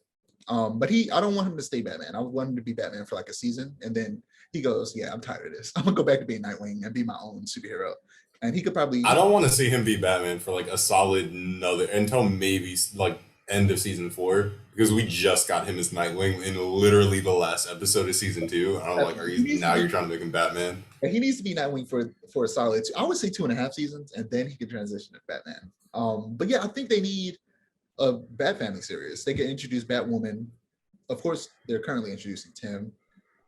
But I don't want him to stay Batman. I want him to be Batman for like a season, and then he goes, "Yeah, I'm tired of this. I'm gonna go back to being Nightwing and be my own superhero." And he could probably. I don't want to see him be Batman for like a solid until maybe like end of season 4, because we just got him as Nightwing in literally the last episode of season 2. And I'm like, you're trying to make him Batman? He needs to be Nightwing for a solid. I would say 2.5 seasons, and then he could transition to Batman. But yeah, I think they need a Bat Family series. They can introduce Batwoman. Of course, they're currently introducing Tim.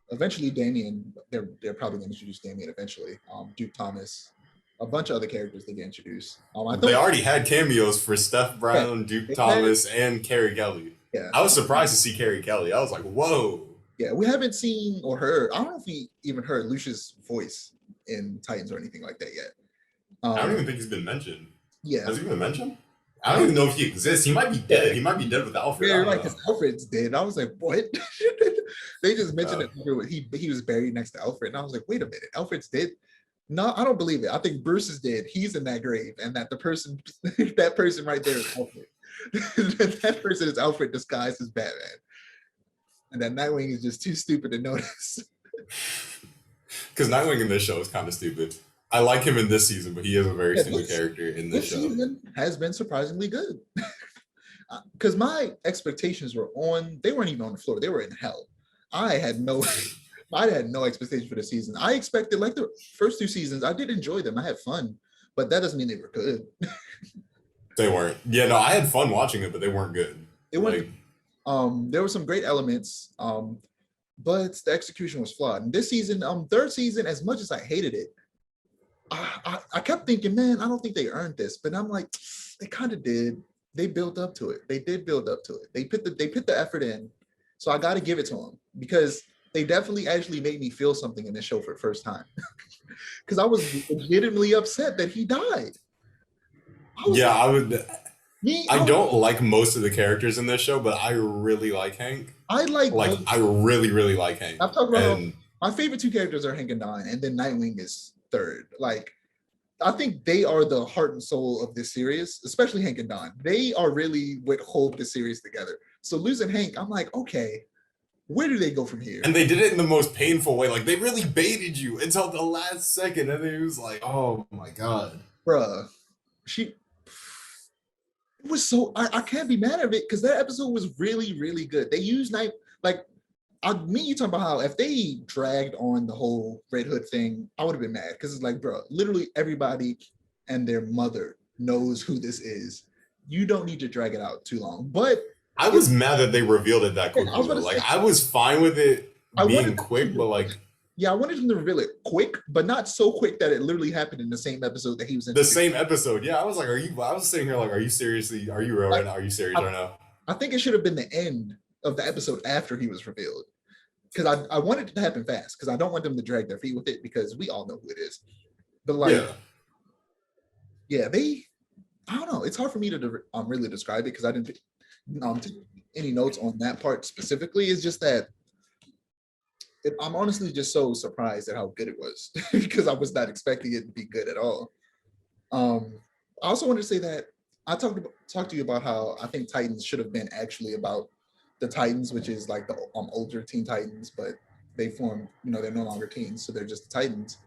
Eventually, Damien. They're probably going to introduce Damien eventually. Duke Thomas. A bunch of other characters they get introduced. They already had cameos for Steph Brown, Duke Thomas, and Carrie Kelly. Yeah, I was surprised to see Carrie Kelly. I was like, whoa. Yeah, we haven't seen or heard. I don't know if we even heard Lucius' voice in Titans or anything like that yet. I don't even think he's been mentioned. Yeah, has he been mentioned? I don't even know if he exists. He might be dead. He might be dead with Alfred. Yeah, like his Alfred's dead. I was like, what? They just mentioned that he was buried next to Alfred, and I was like, wait a minute, Alfred's dead. No, I don't believe it. I think Bruce is dead. He's in that grave, and that the person, that person right there is Alfred. That person is Alfred disguised as Batman, and that Nightwing is just too stupid to notice. Because Nightwing in this show is kind of stupid. I like him in this season, but he is a very Yeah, stupid character in this show. season has been surprisingly good. Because my expectations were they weren't even on the floor. They were in hell. I had no expectation for the season. I expected, like the first two seasons, I did enjoy them. I had fun, but that doesn't mean they were good. They weren't. Yeah, no, I had fun watching it, but they weren't good. It like, there were some great elements, but the execution was flawed. And this season, third season, as much as I hated it, I kept thinking, man, I don't think they earned this. But I'm like, they kind of did. They built up to it. They did build up to it. They put the effort in. So I got to give it to them because they definitely actually made me feel something in this show for the first time. Because I was legitimately upset that he died. I don't like most of the characters in this show, but I really like Hank. I really, really like Hank. I've talked about my favorite two characters are Hank and Don, and then Nightwing is third. Like, I think they are the heart and soul of this series, especially Hank and Don. They are really what hold the series together. So losing Hank, I'm like, okay, where do they go from here? And they did it in the most painful way. Like, they really baited you until the last second, and then it was like, oh my god, bruh, it was so I can't be mad at it because that episode was really, really good. They used you talking about how if they dragged on the whole Red Hood thing, I would have been mad because it's like, bro, literally everybody and their mother knows who this is. You don't need to drag it out too long. But I was mad that they revealed it that quickly. I was fine with it being quick, but like, yeah, I wanted them to reveal it quick, but not so quick that it literally happened in the same episode that he was in. The same episode, yeah. I was like, I was sitting here like, are you serious right now? Are you serious right now? I think it should have been the end of the episode after he was revealed. Because I wanted it to happen fast, because I don't want them to drag their feet with it, because we all know who it is. But like, yeah, I don't know. It's hard for me to really describe it because I didn't take any notes on that part specifically. It's just that I'm honestly just so surprised at how good it was because I was not expecting it to be good at all. I also wanted to say that I talked to you about how I think Titans should have been actually about the Titans, which is like the older Teen Titans, but they formed, they're no longer teens, so they're just the Titans.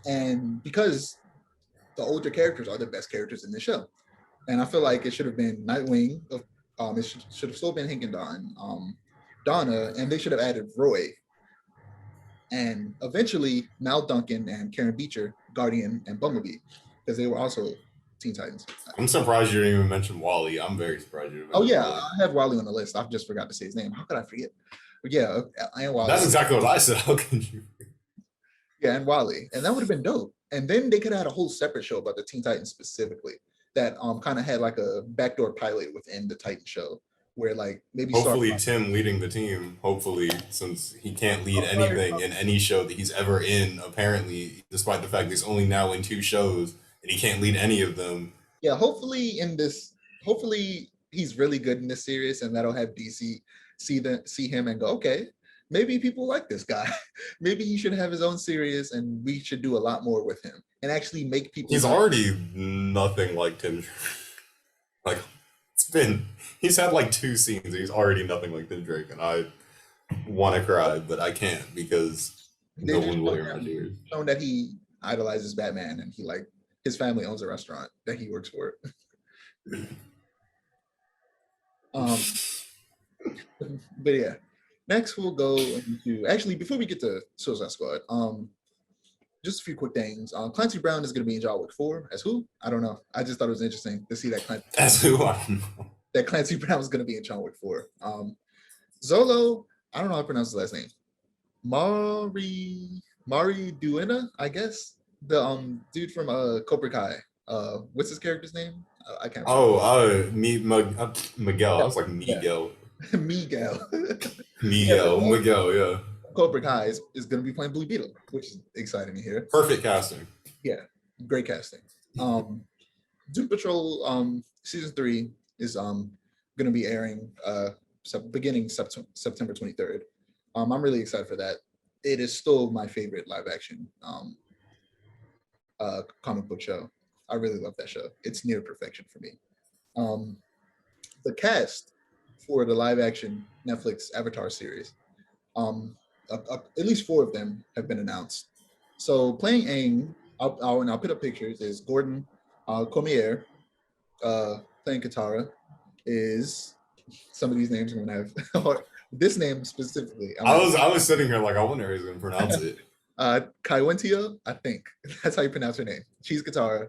And because the older characters are the best characters in the show. And I feel like it should have been Nightwing, it should have still been Hank and Don, Donna, and they should have added Roy. And eventually Mal Duncan and Karen Beecher, Guardian and Bumblebee, because they were also Teen Titans. I'm surprised you didn't even mention Wally. I'm very surprised you didn't mention Wally. I have Wally on the list. I just forgot to say his name. How could I forget? But yeah, and Wally. That's exactly what I said. How can you? Yeah, and Wally. And that would have been dope. And then they could have had a whole separate show about the Teen Titans specifically that kind of had like a backdoor pilot within the Titan show where like maybe hopefully Tim leading the team, hopefully, since he can't lead anything in any show that he's ever in, apparently, despite the fact he's only now in 2 shows and he can't lead any of them. Yeah, hopefully he's really good in this series and that'll have DC see him and go, okay, maybe people like this guy. Maybe he should have his own series and we should do a lot more with him and actually make people. He's already nothing like Tim. Like, he's had like 2 scenes and he's already nothing like Tim Drake, and I want to cry, but I can't because no one will hear my tears. Shown that he idolizes Batman and he his family owns a restaurant that he works for. But yeah, next we'll go into, actually before we get to Suicide Squad, just a few quick things. Clancy Brown is going to be in John Wick 4 as who? I don't know. I just thought it was interesting to see that as who? I don't know. That Clancy Brown was going to be in John Wick 4. Zolo, I don't know how to pronounce his last name. Mari Duena, I guess. The dude from Cobra Kai. What's his character's name? I can't remember. Miguel. I was like Miguel. Yeah. Miguel, yeah. Cobra Kai is going to be playing Blue Beetle, which is exciting to hear. Perfect casting. Yeah, great casting. Doom Patrol season 3 is going to be airing beginning September 23rd. I'm really excited for that. it is still my favorite live action comic book show. I really love that show. It's near perfection for me. Um, the cast for the live action Netflix Avatar series, um, at least four of them have been announced. So playing Aang, and I'll put up pictures, is Gordon Comier. Playing Katara is some of these names I'm gonna have. This name specifically. I was sitting here like I wonder how he's gonna pronounce it. Kaiwentia, I think that's how you pronounce her name. She's Katara.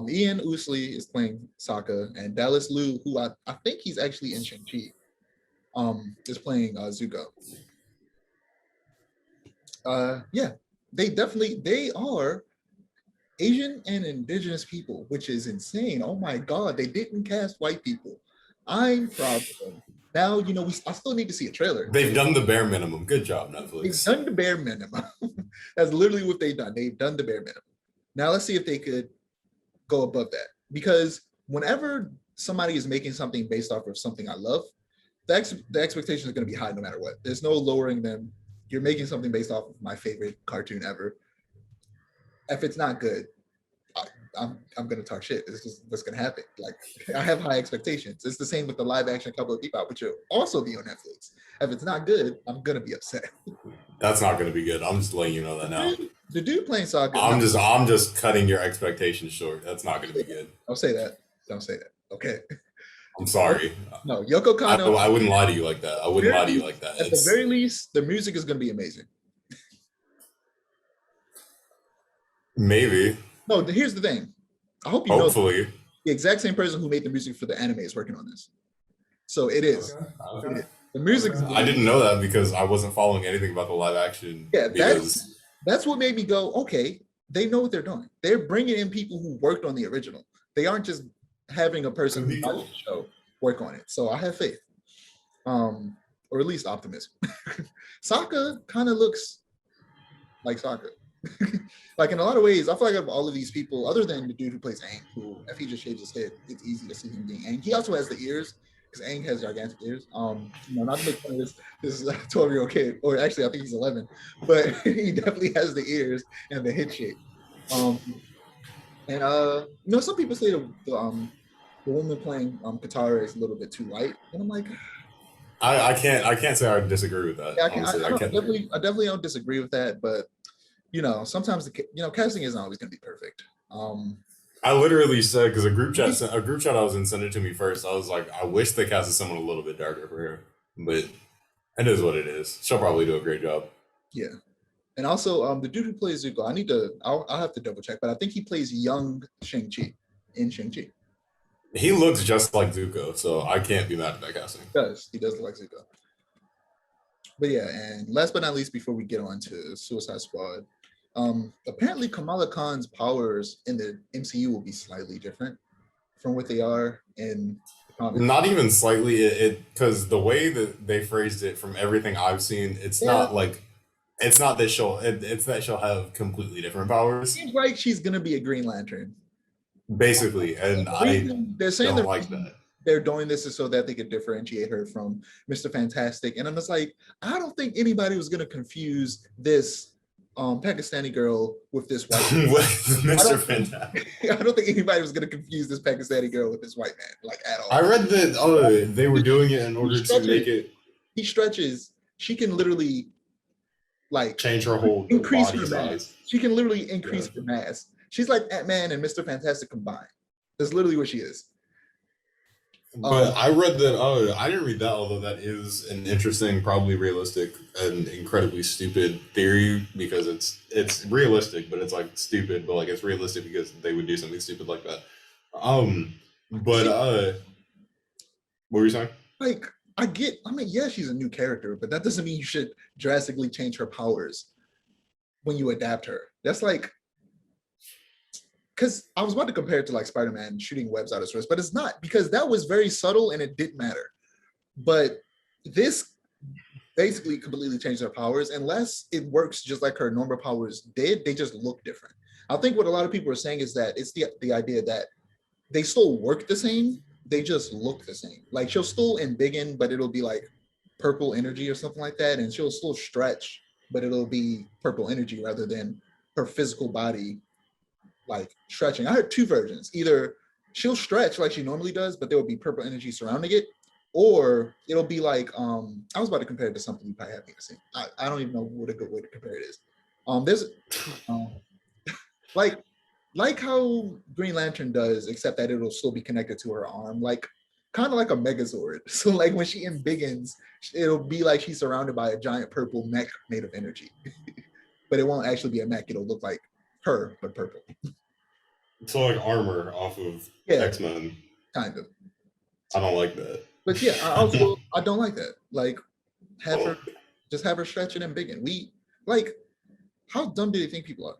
Ian Ousley is playing Sokka, and Dallas Liu, who I think he's actually in Shang-Chi, is playing Zuko. Yeah, they are Asian and indigenous people, which is insane. Oh my God, they didn't cast white people. I'm proud of them. Now, I still need to see a trailer. They've done the bare minimum. Good job, Netflix. They've done the bare minimum. That's literally what they've done. They've done the bare minimum. Now let's see if they could go above that. Because whenever somebody is making something based off of something I love, the expectation is going to be high no matter what. There's no lowering them. You're making something based off of my favorite cartoon ever. If it's not good, I'm gonna talk shit. It's just what's gonna happen. Like, I have high expectations. It's the same with the live action Couple of People, which will also be on Netflix. If it's not good, I'm gonna be upset. That's not gonna be good. I'm just letting you know that now. The dude playing Sokka. I'm just cutting your expectations short. That's not gonna be good. Don't say that. Don't say that. Okay. I'm sorry. No, Yoko Kanno. I wouldn't lie to you like that. I wouldn't lie to you like that. At the very least, the music is gonna be amazing. Maybe. No, here's the thing. I hope you Hopefully. know the exact same person who made the music for the anime is working on this. So it is. Okay. It is. The music. I didn't know that because I wasn't following anything about the live action. Yeah, that's what made me go, okay, they know what they're doing. They're bringing in people who worked on the original. They aren't just having a person who knows the show work on it. So I have faith, or at least optimism. Sokka kind of looks like Sokka. Like, in a lot of ways, I feel like of all of these people, other than the dude who plays Aang, who if he just shaves his head, it's easy to see him being Aang. He also has the ears, because Aang has gigantic ears. Not to make fun of this 12-year-old kid, or actually I think he's 11, but he definitely has the ears and the head shape. Some people say the woman playing Katara is a little bit too light, and I'm like, I can't say I disagree with that. Yeah, I definitely don't disagree with that, but sometimes casting isn't always going to be perfect. I literally said, because a group chat I was in sent it to me first. I was like, I wish they casted someone a little bit darker for her, but it is what it is. She'll probably do a great job. Yeah, and also the dude who plays Zuko, I'll have to double check, but I think he plays young Shang-Chi in Shang-Chi. He looks just like Zuko, so I can't be mad at that casting. He does look like Zuko. But yeah, and last but not least, before we get on to Suicide Squad, apparently Kamala Khan's powers in the MCU will be slightly different from what they are in the comics. Not even slightly, because the way that they phrased it, from everything I've seen, it's not that she'll have completely different powers. Seems like she's gonna be a Green Lantern, basically, and they're saying don't like that. They're doing this so that they could differentiate her from Mr. Fantastic. And I'm just like, I don't think anybody was going to confuse this Pakistani girl with this white man. Mr. Fantastic. I don't think anybody was going to confuse this Pakistani girl with this white man, like, at all. I read that they were doing it in order to make it. He stretches. She can literally, like, change her whole increase body her size. mass. She can literally increase her mass. She's like Ant-Man and Mr. Fantastic combined. That's literally what she is. But I read that. I didn't read that, although that is an interesting, probably realistic, and incredibly stupid theory, because it's realistic, but it's like stupid, but like it's realistic because they would do something stupid like that. What were you saying? Like, yeah, she's a new character, but that doesn't mean you should drastically change her powers when you adapt her. That's like, because I was about to compare it to like Spider-Man shooting webs out of space, but it's not, because that was very subtle and it didn't matter. But this basically completely changed her powers, unless it works just like her normal powers did. They just look different. I think what a lot of people are saying is that it's the idea that they still work the same, they just look the same. Like, she'll still embiggen, but it'll be like purple energy or something like that, and she'll still stretch, but it'll be purple energy rather than her physical body like stretching. I heard two versions. Either she'll stretch like she normally does, but there will be purple energy surrounding it, or it'll be like I was about to compare it to something you probably haven't seen. I don't even know what a good way to compare it is. There's um like how Green Lantern does, except that it'll still be connected to her arm, like kind of like a Megazord. So like when she embiggens, it'll be like she's surrounded by a giant purple mech made of energy, but it won't actually be a mech. It'll look like her but purple. So like armor off of Yeah, X-Men. kind of. I don't like that. But yeah, I don't like that. Like have her just have her stretch it and embiggen. We like how dumb do they think people are?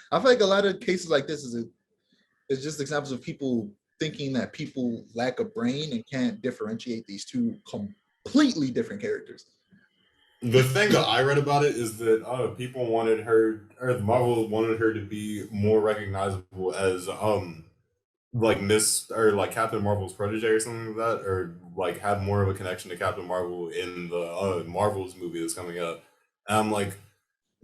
I feel like a lot of cases like this is just examples of people thinking that people lack a brain and can't differentiate these two completely different characters. The thing that I read about it is that people wanted her, or Marvel wanted her to be more recognizable as like Miss or like Captain Marvel's protege or something like that, or like have more of a connection to Captain Marvel in the Marvel's movie that's coming up. And I'm like,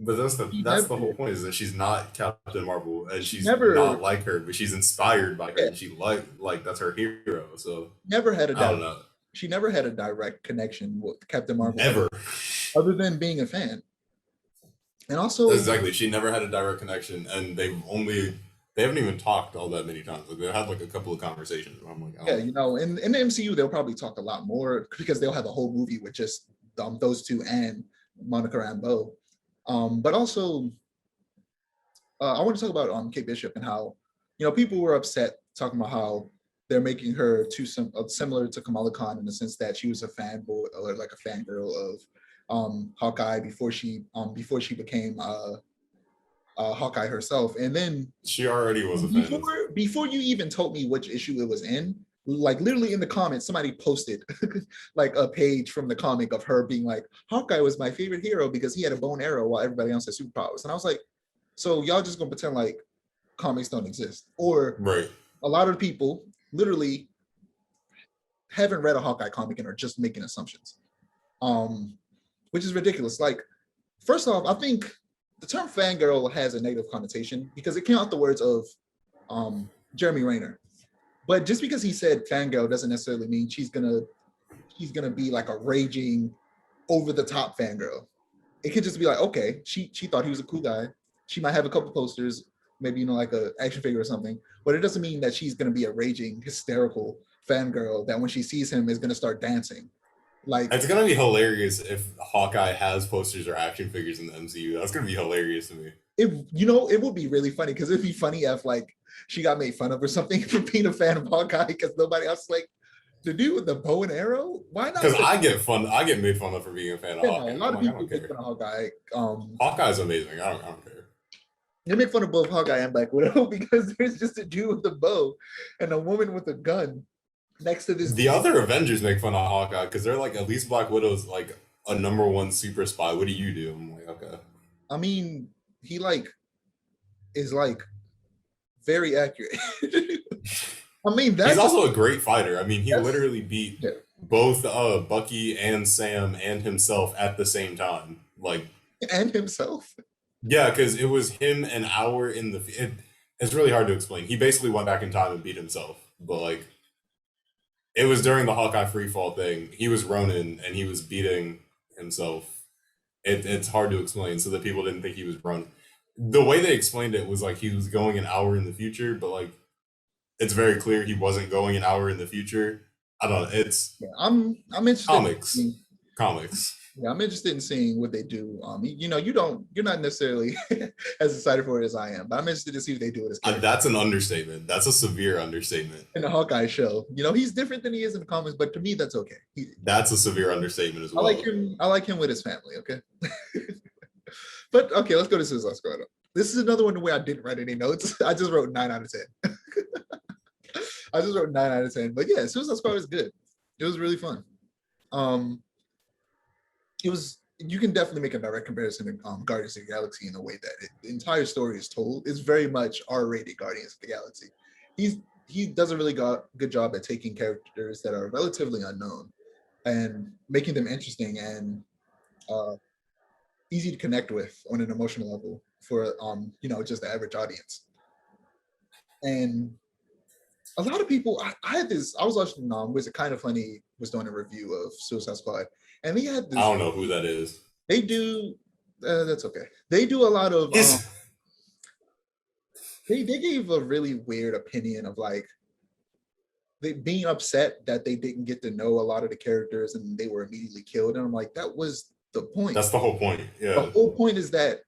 but that's the whole point, is that she's not Captain Marvel and she's not like her, but she's inspired by her and she like that's her hero. So never had a I don't know. She never had a direct connection with Captain Marvel ever, other than being a fan. And also exactly, she never had a direct connection, and they haven't even talked all that many times. Like they had like a couple of conversations. I'm like, yeah, you know, in the MCU they'll probably talk a lot more because they'll have a whole movie with just those two and Monica Rambeau. But also, I want to talk about Kate Bishop and how, you know, people were upset talking about how they're making her too similar to Kamala Khan in the sense that she was a fanboy or like a fangirl of Hawkeye before she became Hawkeye herself. And then she already was a fan. Before you even told me which issue it was in, like literally in the comments, somebody posted like a page from the comic of her being like, Hawkeye was my favorite hero because he had a bow and arrow while everybody else had superpowers. And I was like, so y'all just gonna pretend like comics don't exist? Or right. A lot of people literally haven't read a Hawkeye comic and are just making assumptions, which is ridiculous. Like, first off, I think the term fangirl has a negative connotation because it came out the words of Jeremy Renner. But just because he said fangirl doesn't necessarily mean she's gonna be like a raging, over the top fangirl. It could just be like, okay, she thought he was a cool guy. She might have a couple posters, maybe, you know, like a action figure or something, but it doesn't mean that she's gonna be a raging, hysterical fangirl that when she sees him is gonna start dancing. Like, it's gonna be hilarious if Hawkeye has posters or action figures in the MCU. That's gonna be hilarious to me. It would be really funny because it'd be funny if like she got made fun of or something for being a fan of Hawkeye because nobody else like the dude with the bow and arrow. Why not? Because I get made fun of for being a fan of Hawkeye. A lot of people make fun of Hawkeye. Hawkeye's amazing. I don't care. They make fun of both Hawkeye and Black Widow because there's just a dude with a bow and a woman with a gun next to this. The other Avengers make fun of Hawkeye because they're like, at least Black Widow's like a #1 super spy. What do you do? I'm like, okay. I mean, he like is like very accurate. I mean, he's also a great fighter. I mean, he literally beat both Bucky and Sam and himself at the same time. Like, and himself. Yeah, because it was him an hour in the. It's really hard to explain. He basically went back in time and beat himself, but like, it was during the Hawkeye freefall thing. He was Ronin and he was beating himself. It's hard to explain, so that people didn't think he was Ronin. The way they explained it was like he was going an hour in the future, but like, it's very clear he wasn't going an hour in the future. I don't know. It's I'm interested. Comics. Yeah, I'm interested in seeing what they do. You know, you're not necessarily as excited for it as I am, but I'm interested to see what they do with his character. That's an understatement. That's a severe understatement. In the Hawkeye show, you know, he's different than he is in the comics, but to me, that's okay. That's a severe understatement as well. I like him with his family. Okay. But okay, let's go to Suicide Squad. This is another one where I didn't write any notes. I just wrote 9 out of 10. I just wrote 9 out of 10. But yeah, Suicide Squad was good. It was really fun. You can definitely make a direct comparison to Guardians of the Galaxy in a way that the entire story is told. It's very much R-rated Guardians of the Galaxy. He does a really good job at taking characters that are relatively unknown and making them interesting and easy to connect with on an emotional level for just the average audience. And a lot of people, I had this, I was watching was it kind of funny was doing a review of Suicide Squad, and they had I this. don't know who that is. They do. That's okay. They do a lot of. They gave a really weird opinion of like they being upset that they didn't get to know a lot of the characters and they were immediately killed. And I'm like, that was the point. That's the whole point. Yeah. The whole point is that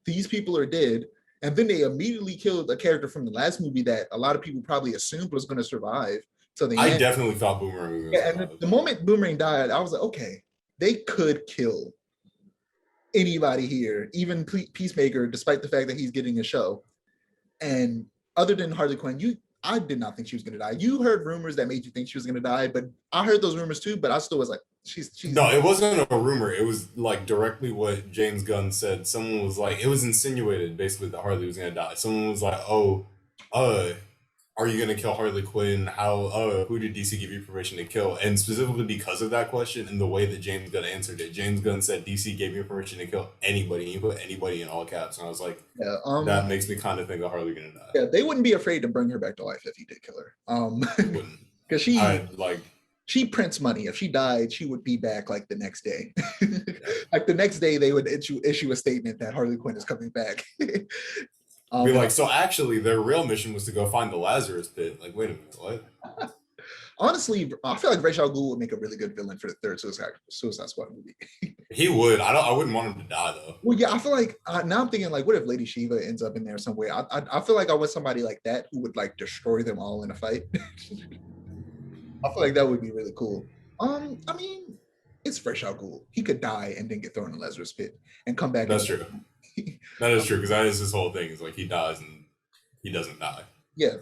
these people are dead, and then they immediately killed a character from the last movie that a lot of people probably assumed was going to survive. So I definitely thought Boomerang was going to survive. And the moment Boomerang died, I was like, okay, they could kill anybody here, even Peacemaker, despite the fact that he's getting a show. And other than Harley Quinn, I did not think she was going to die. You heard rumors that made you think she was going to die, but I heard those rumors too, but I still was like, she's no, it wasn't a rumor. It was like directly what James Gunn said. Someone was like, it was insinuated basically that Harley was going to die. Someone was like, are you going to kill Harley Quinn? Who did DC give you permission to kill? And specifically because of that question and the way that James Gunn answered it, James Gunn said DC gave me permission to kill anybody. And he put anybody in all caps. And I was like, that makes me kind of think that Harley's going to die. Yeah, they wouldn't be afraid to bring her back to life if he did kill her. Because she prints money. If she died, she would be back like the next day. Like the next day, they would issue a statement that Harley Quinn is coming back. Be like, so actually, their real mission was to go find the Lazarus Pit. Like, wait a minute, what? Honestly, I feel like Ra's al Ghul would make a really good villain for the third Suicide Squad movie. He would. I wouldn't want him to die though. Well, yeah, I feel like now I'm thinking like, what if Lady Shiva ends up in there somewhere? I feel like I want somebody like that who would like destroy them all in a fight. I feel like that would be really cool. I mean, it's Ra's al Ghul. He could die and then get thrown in Lazarus Pit and come back. That's true. That is true because that is his whole thing. Is like he dies and he doesn't die. Yeah.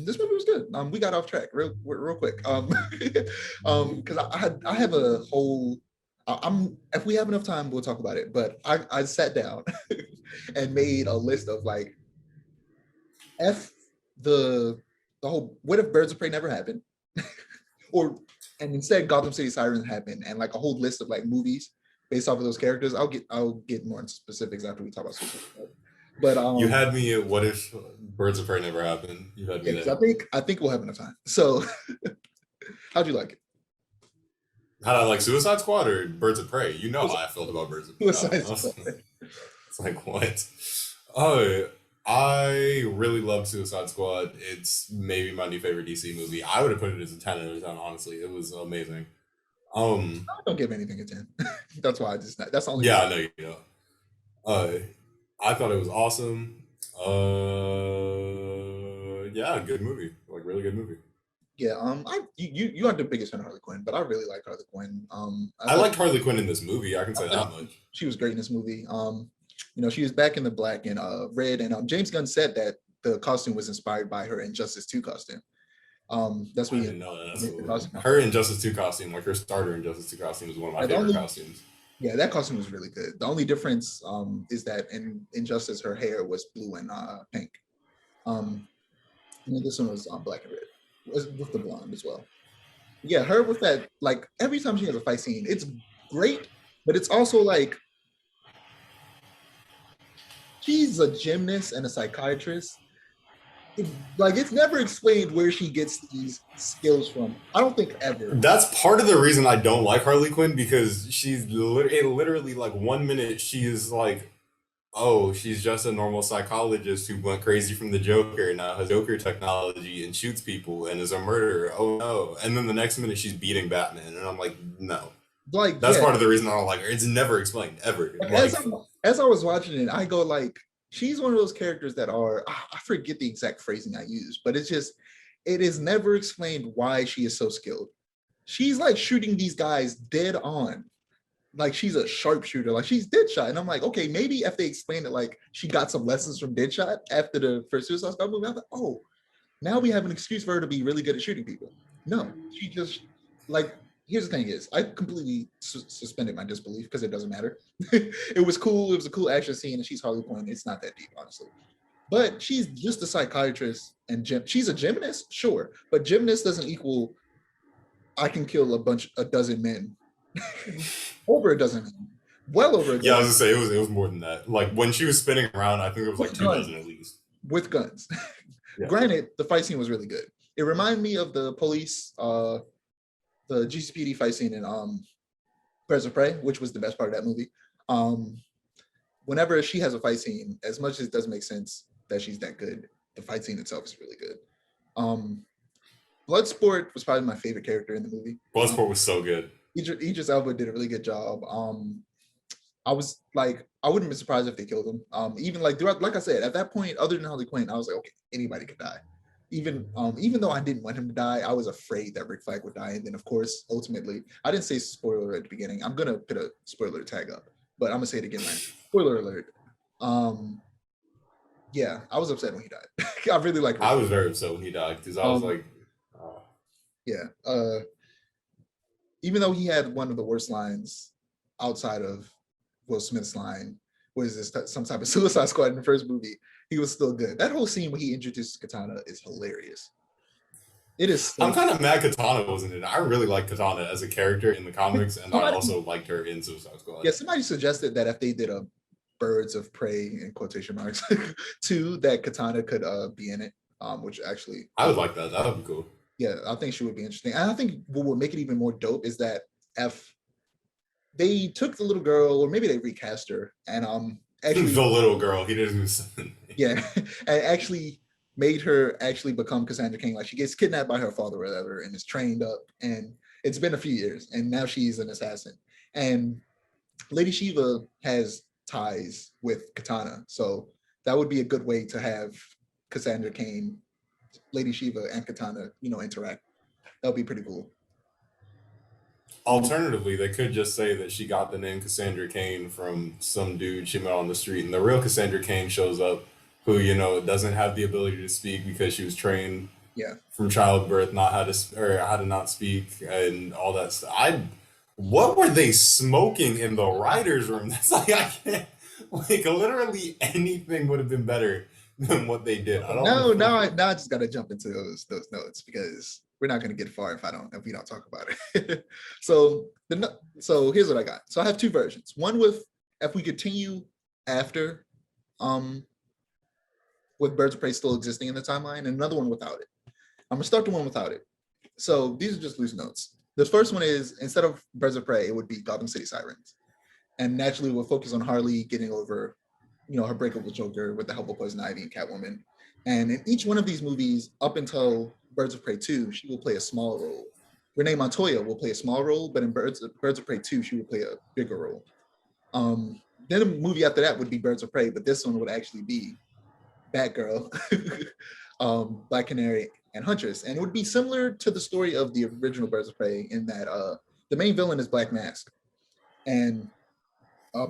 This movie was good. We got off track real quick. Because I have a whole. If we have enough time, we'll talk about it. But I sat down and made a list of like, the whole. What if Birds of Prey never happened? And instead Gotham City Sirens happened, and like a whole list of like movies based off of those characters. I'll get more into specifics after we talk about Suicide Squad. But you had me at what if Birds of Prey never happened? You had me there. I think we'll have enough time. So how'd you like it? How'd I like Suicide Squad or Birds of Prey? You know how I felt about Birds of Prey. It's like what? I really love Suicide Squad. It's maybe my new favorite DC movie. I would have put it as a 10 out of 10, honestly. It was amazing. I don't give anything a 10. That's why that's the only. Yeah, I know you know. I thought it was awesome. Yeah, good movie. Like really good movie. Yeah, you aren't the biggest fan of Harley Quinn, but I really like Harley Quinn. I liked Harley Quinn in this movie. I can say that much. She was great in this movie. She was back in the black and red, and James Gunn said that the costume was inspired by her Injustice 2 costume. That's what I didn't know that. Her Injustice 2 costume, like her starter Injustice 2 costume, is one of my favorite costumes. Yeah, that costume was really good. The only difference is that in Injustice, her hair was blue and pink. This one was black and red, with the blonde as well. Yeah, her with that, like every time she has a fight scene, it's great, but it's also like she's a gymnast and a psychiatrist. It's never explained where she gets these skills from. I don't think ever. That's part of the reason I don't like Harley Quinn, because she's literally like 1 minute she is like, oh, she's just a normal psychologist who went crazy from the Joker and now has Joker technology and shoots people and is a murderer. Oh no. And then the next minute she's beating Batman. And I'm like, no. That's part of the reason I don't like her. It's never explained, ever. As I was watching it, I go like, she's one of those characters that are, I forget the exact phrasing I use, but it is never explained why she is so skilled. She's like shooting these guys dead on. Like she's a sharpshooter, like she's Deadshot. And I'm like, okay, maybe if they explain it like she got some lessons from Deadshot after the first Suicide Squad movie, I'm like, oh, now we have an excuse for her to be really good at shooting people. No, she just, like, here's the thing is, I completely suspended my disbelief because it doesn't matter. It was cool. It was a cool action scene, and she's Harley Quinn. It's not that deep, honestly. But she's just a psychiatrist and she's a gymnast, sure. But gymnast doesn't equal I can kill a dozen men. Over a dozen men. well over a Yeah, I was dozen gonna say it was more than that. Like when she was spinning around, I think it was like with two guns. dozen at least. With guns. Yeah. Granted, the fight scene was really good. It reminded me of the police, the GCPD fight scene in Birds of Prey, which was the best part of that movie. Um, Whenever she has a fight scene, as much as it doesn't make sense that she's that good, the fight scene itself is really good. Um, Bloodsport was probably my favorite character in the movie. Bloodsport was so good. Idris Elba did a really good job. I was like, I wouldn't be surprised if they killed him. Even like throughout, like I said, at that point, other than Harley Quinn, I was like, okay, anybody could die. Even though I didn't want him to die, I was afraid that Rick Flag would die. And then, of course, ultimately, I didn't say spoiler at the beginning. I'm gonna put a spoiler tag up, but I'm gonna say it again. Right? Spoiler alert. Yeah, I was upset when he died. I really like. I was very upset when he died because I was like, yeah. Even though he had one of the worst lines outside of Will Smith's line, was this some type of Suicide Squad in the first movie, he was still good. That whole scene when he introduces Katana is hilarious. It is. So I'm kind of mad Katana wasn't in it. I really like Katana as a character in the comics, and I also liked her in Suicide Squad. Yeah, somebody suggested that if they did a Birds of Prey in quotation marks too, that Katana could be in it, which actually I would like that. That would be cool. Yeah, I think she would be interesting. And I think what would make it even more dope is that if they took the little girl, or maybe they recast her, and actually the little girl, he didn't even. Yeah, and actually made her actually become Cassandra Cain. Like she gets kidnapped by her father or whatever, and is trained up, and it's been a few years, and now she's an assassin. And Lady Shiva has ties with Katana, so that would be a good way to have Cassandra Cain, Lady Shiva, and Katana, interact. That would be pretty cool. Alternatively, they could just say that she got the name Cassandra Cain from some dude she met on the street, and the real Cassandra Cain shows up, who doesn't have the ability to speak because she was trained Yeah, from childbirth, not how to not speak and all that stuff. What were they smoking in the writers' room? That's like I can't like literally anything would have been better than what they did. I don't no, know. now I just gotta jump into those notes because we're not gonna get far if we don't talk about it. So here's what I got. So I have two versions. One with if we continue after with Birds of Prey still existing in the timeline, and another one without it. I'm gonna start the one without it. So these are just loose notes. The first one is instead of Birds of Prey, it would be Gotham City Sirens, and naturally we'll focus on Harley getting over, her breakup with Joker with the help of Poison Ivy and Catwoman. And in each one of these movies, up until Birds of Prey 2, she will play a small role. Renee Montoya will play a small role, but in Birds of Prey 2, she will play a bigger role. Then the movie after that would be Birds of Prey, but this one would actually be Batgirl, Black Canary, and Huntress. And it would be similar to the story of the original Birds of Prey in that the main villain is Black Mask. And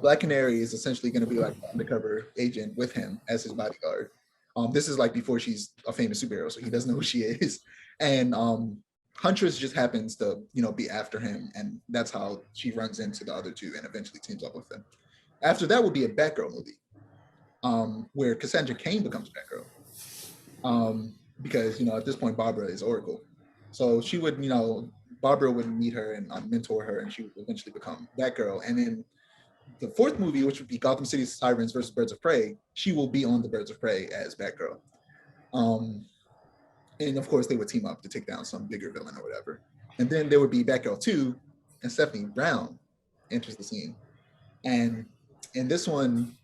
Black Canary is essentially going to be like an undercover agent with him as his bodyguard. This is like before she's a famous superhero, so he doesn't know who she is. And Huntress just happens to, be after him, and that's how she runs into the other two and eventually teams up with them. After that would be a Batgirl movie, where Cassandra Cain becomes Batgirl. Because, at this point, Barbara is Oracle. So she would, Barbara would meet her and mentor her, and she would eventually become Batgirl. And then the fourth movie, which would be Gotham City Sirens versus Birds of Prey, she will be on the Birds of Prey as Batgirl. And of course, they would team up to take down some bigger villain or whatever. And then there would be Batgirl 2, and Stephanie Brown enters the scene. And in this one,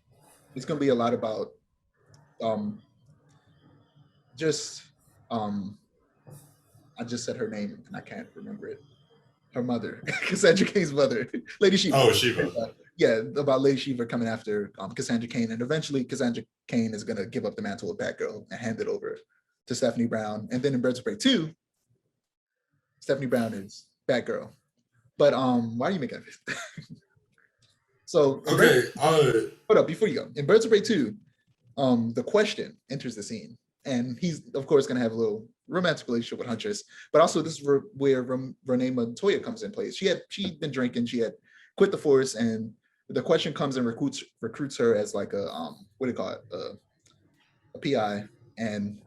it's going to be a lot about I just said her name and I can't remember it. Her mother, Cassandra Cain's mother, Lady Shiva. Oh, Shiva. Yeah, about Lady Shiva coming after Cassandra Cain, and eventually Cassandra Cain is gonna give up the mantle of Batgirl and hand it over to Stephanie Brown. And then in Birds of Prey 2, Stephanie Brown is Batgirl. But why are you making that face? So okay, hold up before you go. In Birds of Prey 2, the Question enters the scene, and he's of course gonna have a little romantic relationship with Huntress, but also this is where Renee Montoya comes in place. She'd been drinking, she had quit the force, and the Question comes and recruits her as like a what do you call it, a PI. And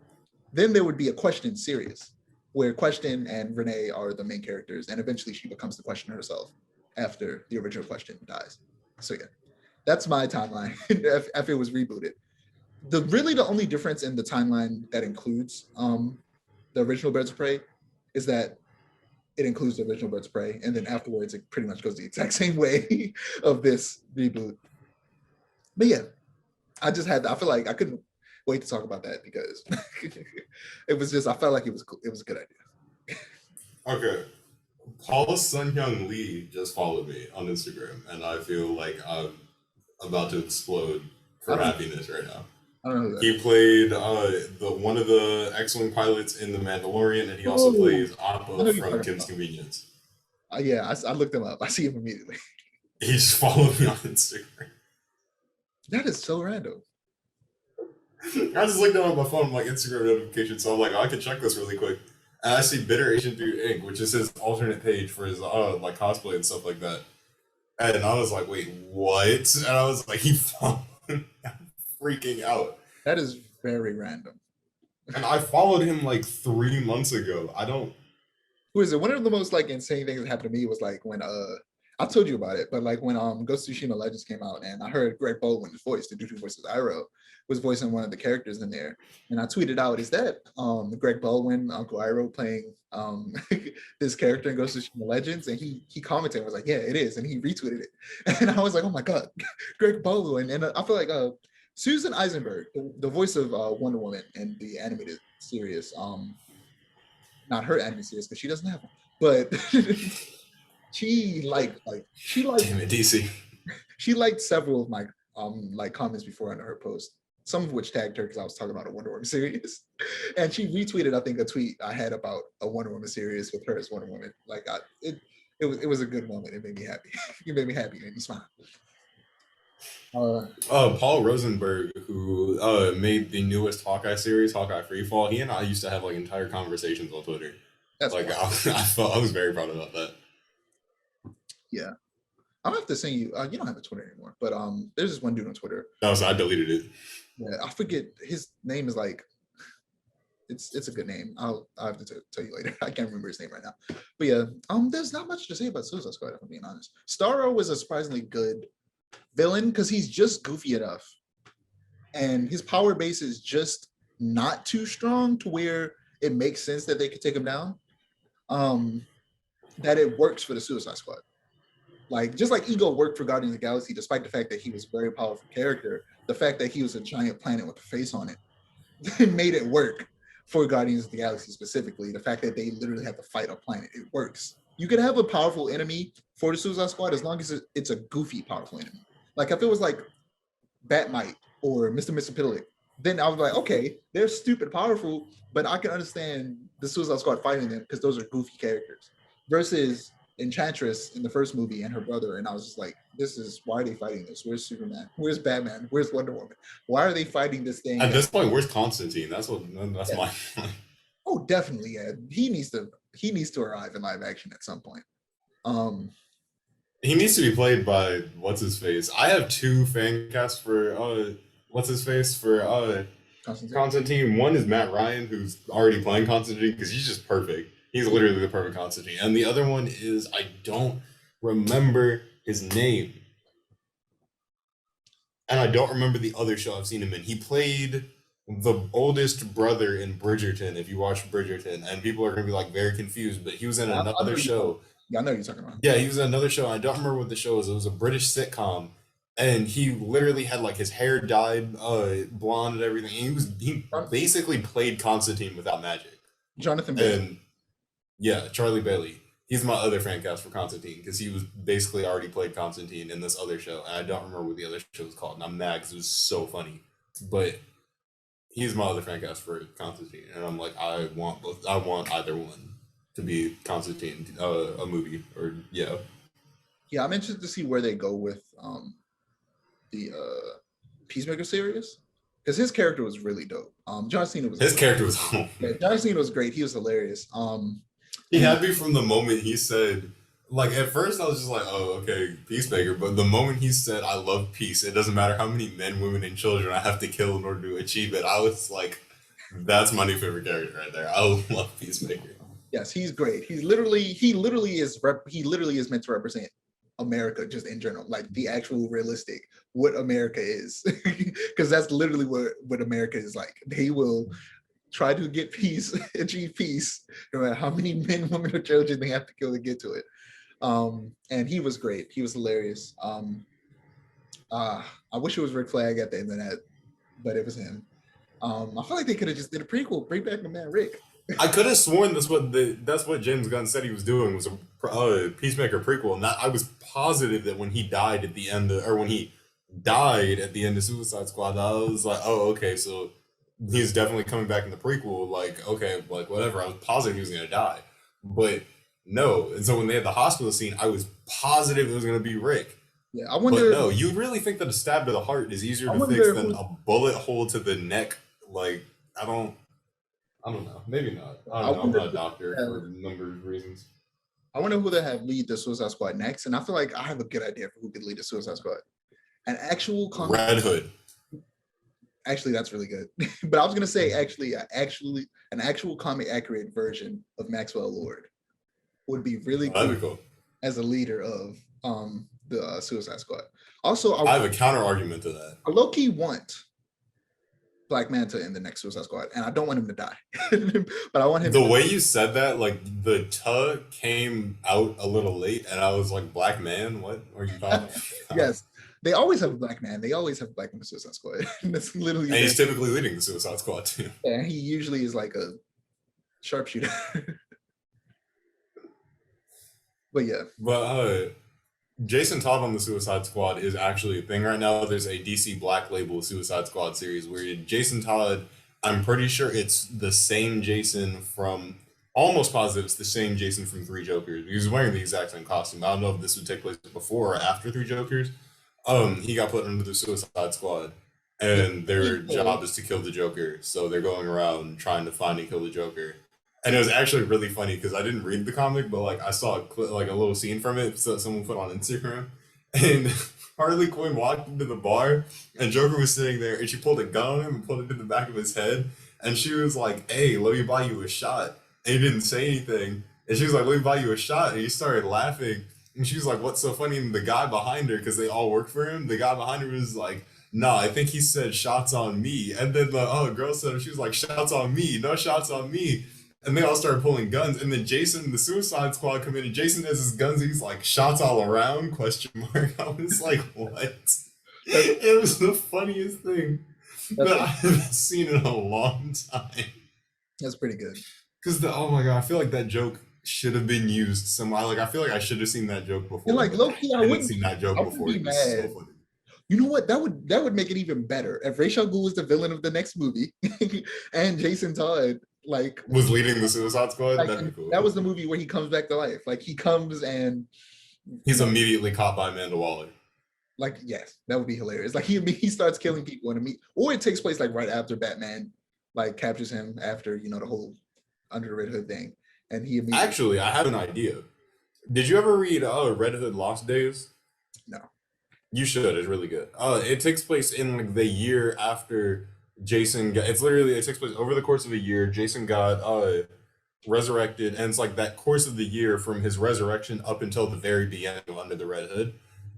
then there would be a Question series where Question and Renee are the main characters, and eventually she becomes the Question herself after the original Question dies. So yeah, that's my timeline. if it was rebooted, the only difference in the timeline that includes the original Birds of Prey is that it includes the original Birds of Prey, and then afterwards it pretty much goes the exact same way of this reboot. But yeah, I feel like I couldn't wait to talk about that because it was just I felt like it was a good idea. Okay. Paul Sun Hyung Lee just followed me on Instagram, and I feel like I'm about to explode for happiness right now. I don't know who that He played the one of the X-wing pilots in The Mandalorian, and he also plays Appa from Kim's Convenience. Yeah, I looked him up. I see him immediately. He just followed me on Instagram. That is so random. I just looked down on my phone, like Instagram notification, so I'm like, oh, I can check this really quick. And I see Bitter Asian Dude Inc., which is his alternate page for his like cosplay and stuff like that. And I was like, wait, what? And I was like, he followed me. I'm freaking out. That is very random. And I followed him like 3 months ago. I don't. Who is it? One of the most like insane things that happened to me was like when I told you about it, but like when Ghost of Tsushima Legends came out, and I heard Greg Baldwin's voice, the dude who voices Iroh, was voicing one of the characters in there, and I tweeted out, "Is that Greg Baldwin, Uncle Iroh, playing this character in Ghost of Tsushima Legends?" And he commented and was like, "Yeah, it is," and he retweeted it, and I was like, "Oh my god, Greg Baldwin!" And I feel like Susan Eisenberg, the voice of Wonder Woman in the animated series, not her animated series because she doesn't have one, but she liked Damn it, DC. She liked several of my like comments before under her post, some of which tagged her because I was talking about a Wonder Woman series, and she retweeted I think a tweet I had about a Wonder Woman series with her as Wonder Woman. Like it was a good moment. It made me happy. It made me happy. It made me smile. Paul Rosenberg, who made the newest Hawkeye series, Hawkeye Freefall, he and I used to have like entire conversations on Twitter. That's like I was very proud about that. Yeah, I'll have to send you. You don't have a Twitter anymore, but there's this one dude on Twitter. No, so I deleted it. Yeah, I forget his name is like. It's a good name. I'll have to tell you later. I can't remember his name right now. But yeah, there's not much to say about Suicide Squad, if I'm being honest. Starro was a surprisingly good villain because he's just goofy enough, and his power base is just not too strong to where it makes sense that they could take him down. That it works for the Suicide Squad. Like just like Ego worked for Guardians of the Galaxy, despite the fact that he was a very powerful character, the fact that he was a giant planet with a face on it made it work for Guardians of the Galaxy specifically. The fact that they literally have to fight a planet, it works. You can have a powerful enemy for the Suicide Squad as long as it's a goofy powerful enemy. Like if it was like Batmite or Mr. Mxyzptlk, then I was like, okay, they're stupid powerful, but I can understand the Suicide Squad fighting them because those are goofy characters. Versus Enchantress in the first movie and her brother, and I was just like, why are they fighting this? Where's Superman? Where's Batman? Where's Wonder Woman? Why are they fighting this thing? At this point, where's Constantine? That's my Oh, definitely, yeah. He needs to arrive in live action at some point. He needs to be played by what's his face. I have 2 fan casts for what's his face for Constantine. One is Matt Ryan, who's already playing Constantine because he's just perfect. He's literally the perfect Constantine. And the other one is, I don't remember his name. And I don't remember the other show I've seen him in. He played the oldest brother in Bridgerton, if you watch Bridgerton. And people are going to be like very confused, but he was in another show. Yeah, I know what you're talking about. Yeah, he was in another show. I don't remember what the show was. It was a British sitcom. And he literally had like his hair dyed blonde and everything. He basically played Constantine without magic. Jonathan Bailey. Yeah, Charlie Bailey. He's my other fan cast for Constantine because he was basically already played Constantine in this other show, and I don't remember what the other show was called. And I'm mad because it was so funny, but he's my other fan cast for Constantine, and I'm like, I want both. I want either one to be Constantine, a movie, or yeah. Yeah, I'm interested to see where they go with the Peacemaker series. Because his character was really dope. John Cena was. His character was. John Cena was great. He was hilarious. He had me from the moment he said, like, at first I was just like, oh, okay, Peacemaker. But the moment he said, I love peace, it doesn't matter how many men, women, and children I have to kill in order to achieve it. I was like, that's my new favorite character right there. I love Peacemaker. Yes, he's great. He literally is meant to represent America just in general, like the actual realistic what America is, because that's literally what America is like. They will try to get peace, achieve peace, no matter how many men, women, or children they have to kill to get to it. And he was great. He was hilarious. I wish it was Rick Flag at the end of that, but it was him. I feel like they could have just did a prequel, bring back my man Rick. I could have sworn that's what James Gunn said he was doing was a Peacemaker prequel, and I was positive that when he died at the end or when he died at the end of Suicide Squad, I was like, oh, okay, so he's definitely coming back in the prequel. Like, okay, like whatever. I was positive he was gonna die, but no. And so when they had the hospital scene, I was positive it was gonna be Rick. Yeah, I wonder. But no, you really think that a stab to the heart is easier to fix than a bullet hole to the neck? Like, I don't know. Maybe not. I don't know. I'm not a doctor for a number of reasons. I wonder who they have lead the Suicide Squad next, and I feel like I have a good idea for who could lead the Suicide Squad. An actual Red Hood. Actually, that's really good. But I was gonna say actually an actual comic accurate version of Maxwell Lord would be really cool as a leader of the Suicide Squad. Also, I have a counter argument to that. I low-key want Black Manta in the next Suicide Squad, and I don't want him to die. But I want him. The way you said that, like the "t" came out a little late, and I was like, "Black man, what are you talking about?" Yes, they always have a black man. They always have a black man in the Suicide Squad. That's literally. And he's typically leading the Suicide Squad too. Yeah, he usually is like a sharpshooter. But yeah. But Jason Todd on the Suicide Squad is actually a thing right now. There's a DC Black Label Suicide Squad series where Jason Todd, I'm pretty sure it's the same Jason from, almost positive it's the same Jason from Three Jokers. He was wearing the exact same costume. I don't know if this would take place before or after Three Jokers. He got put under the Suicide Squad, and their job is to kill the Joker. So they're going around trying to find and kill the Joker. And it was actually really funny because I didn't read the comic, but like I saw a little scene from it that someone put on Instagram, and Harley Quinn walked into the bar, and Joker was sitting there, and she pulled a gun on him and put it in the back of his head, and she was like, "Hey, let me buy you a shot," and he didn't say anything, and she was like, "Let me buy you a shot," and he started laughing, and she was like, "What's so funny?" And the guy behind her, because they all work for him, the guy behind her was like, "No, I think he said shots on me," and then the girl said, she was like, "Shots on me, no shots on me." And they all started pulling guns, and then Jason, the Suicide Squad, come in, and Jason has his guns, and he's like, "Shots all around?" ? I was like, what? It was the funniest thing that I've seen in a long time. That's pretty good. Because oh my god, I feel like that joke should have been used somewhere. Like I feel like I should have seen that joke before. And like low-key, I wouldn't seen that joke before. Be mad. So funny. You know what? That would make it even better if Ra's al Ghul was the villain of the next movie, and Jason Todd was leading the Suicide Squad. Like, that'd be cool. That was the movie where he comes back to life. Like he comes and he's immediately caught by Amanda Waller. Like yes, that would be hilarious. Like he starts killing people or it takes place like right after Batman like captures him after the whole Under the Red Hood thing, and he immediately. Actually, I have an idea. Did you ever read Red Hood Lost Days? No. You should. It's really good. It takes place in like the year after Jason it takes place over the course of a year. Jason got resurrected, and it's like that course of the year from his resurrection up until the very beginning of Under the Red Hood,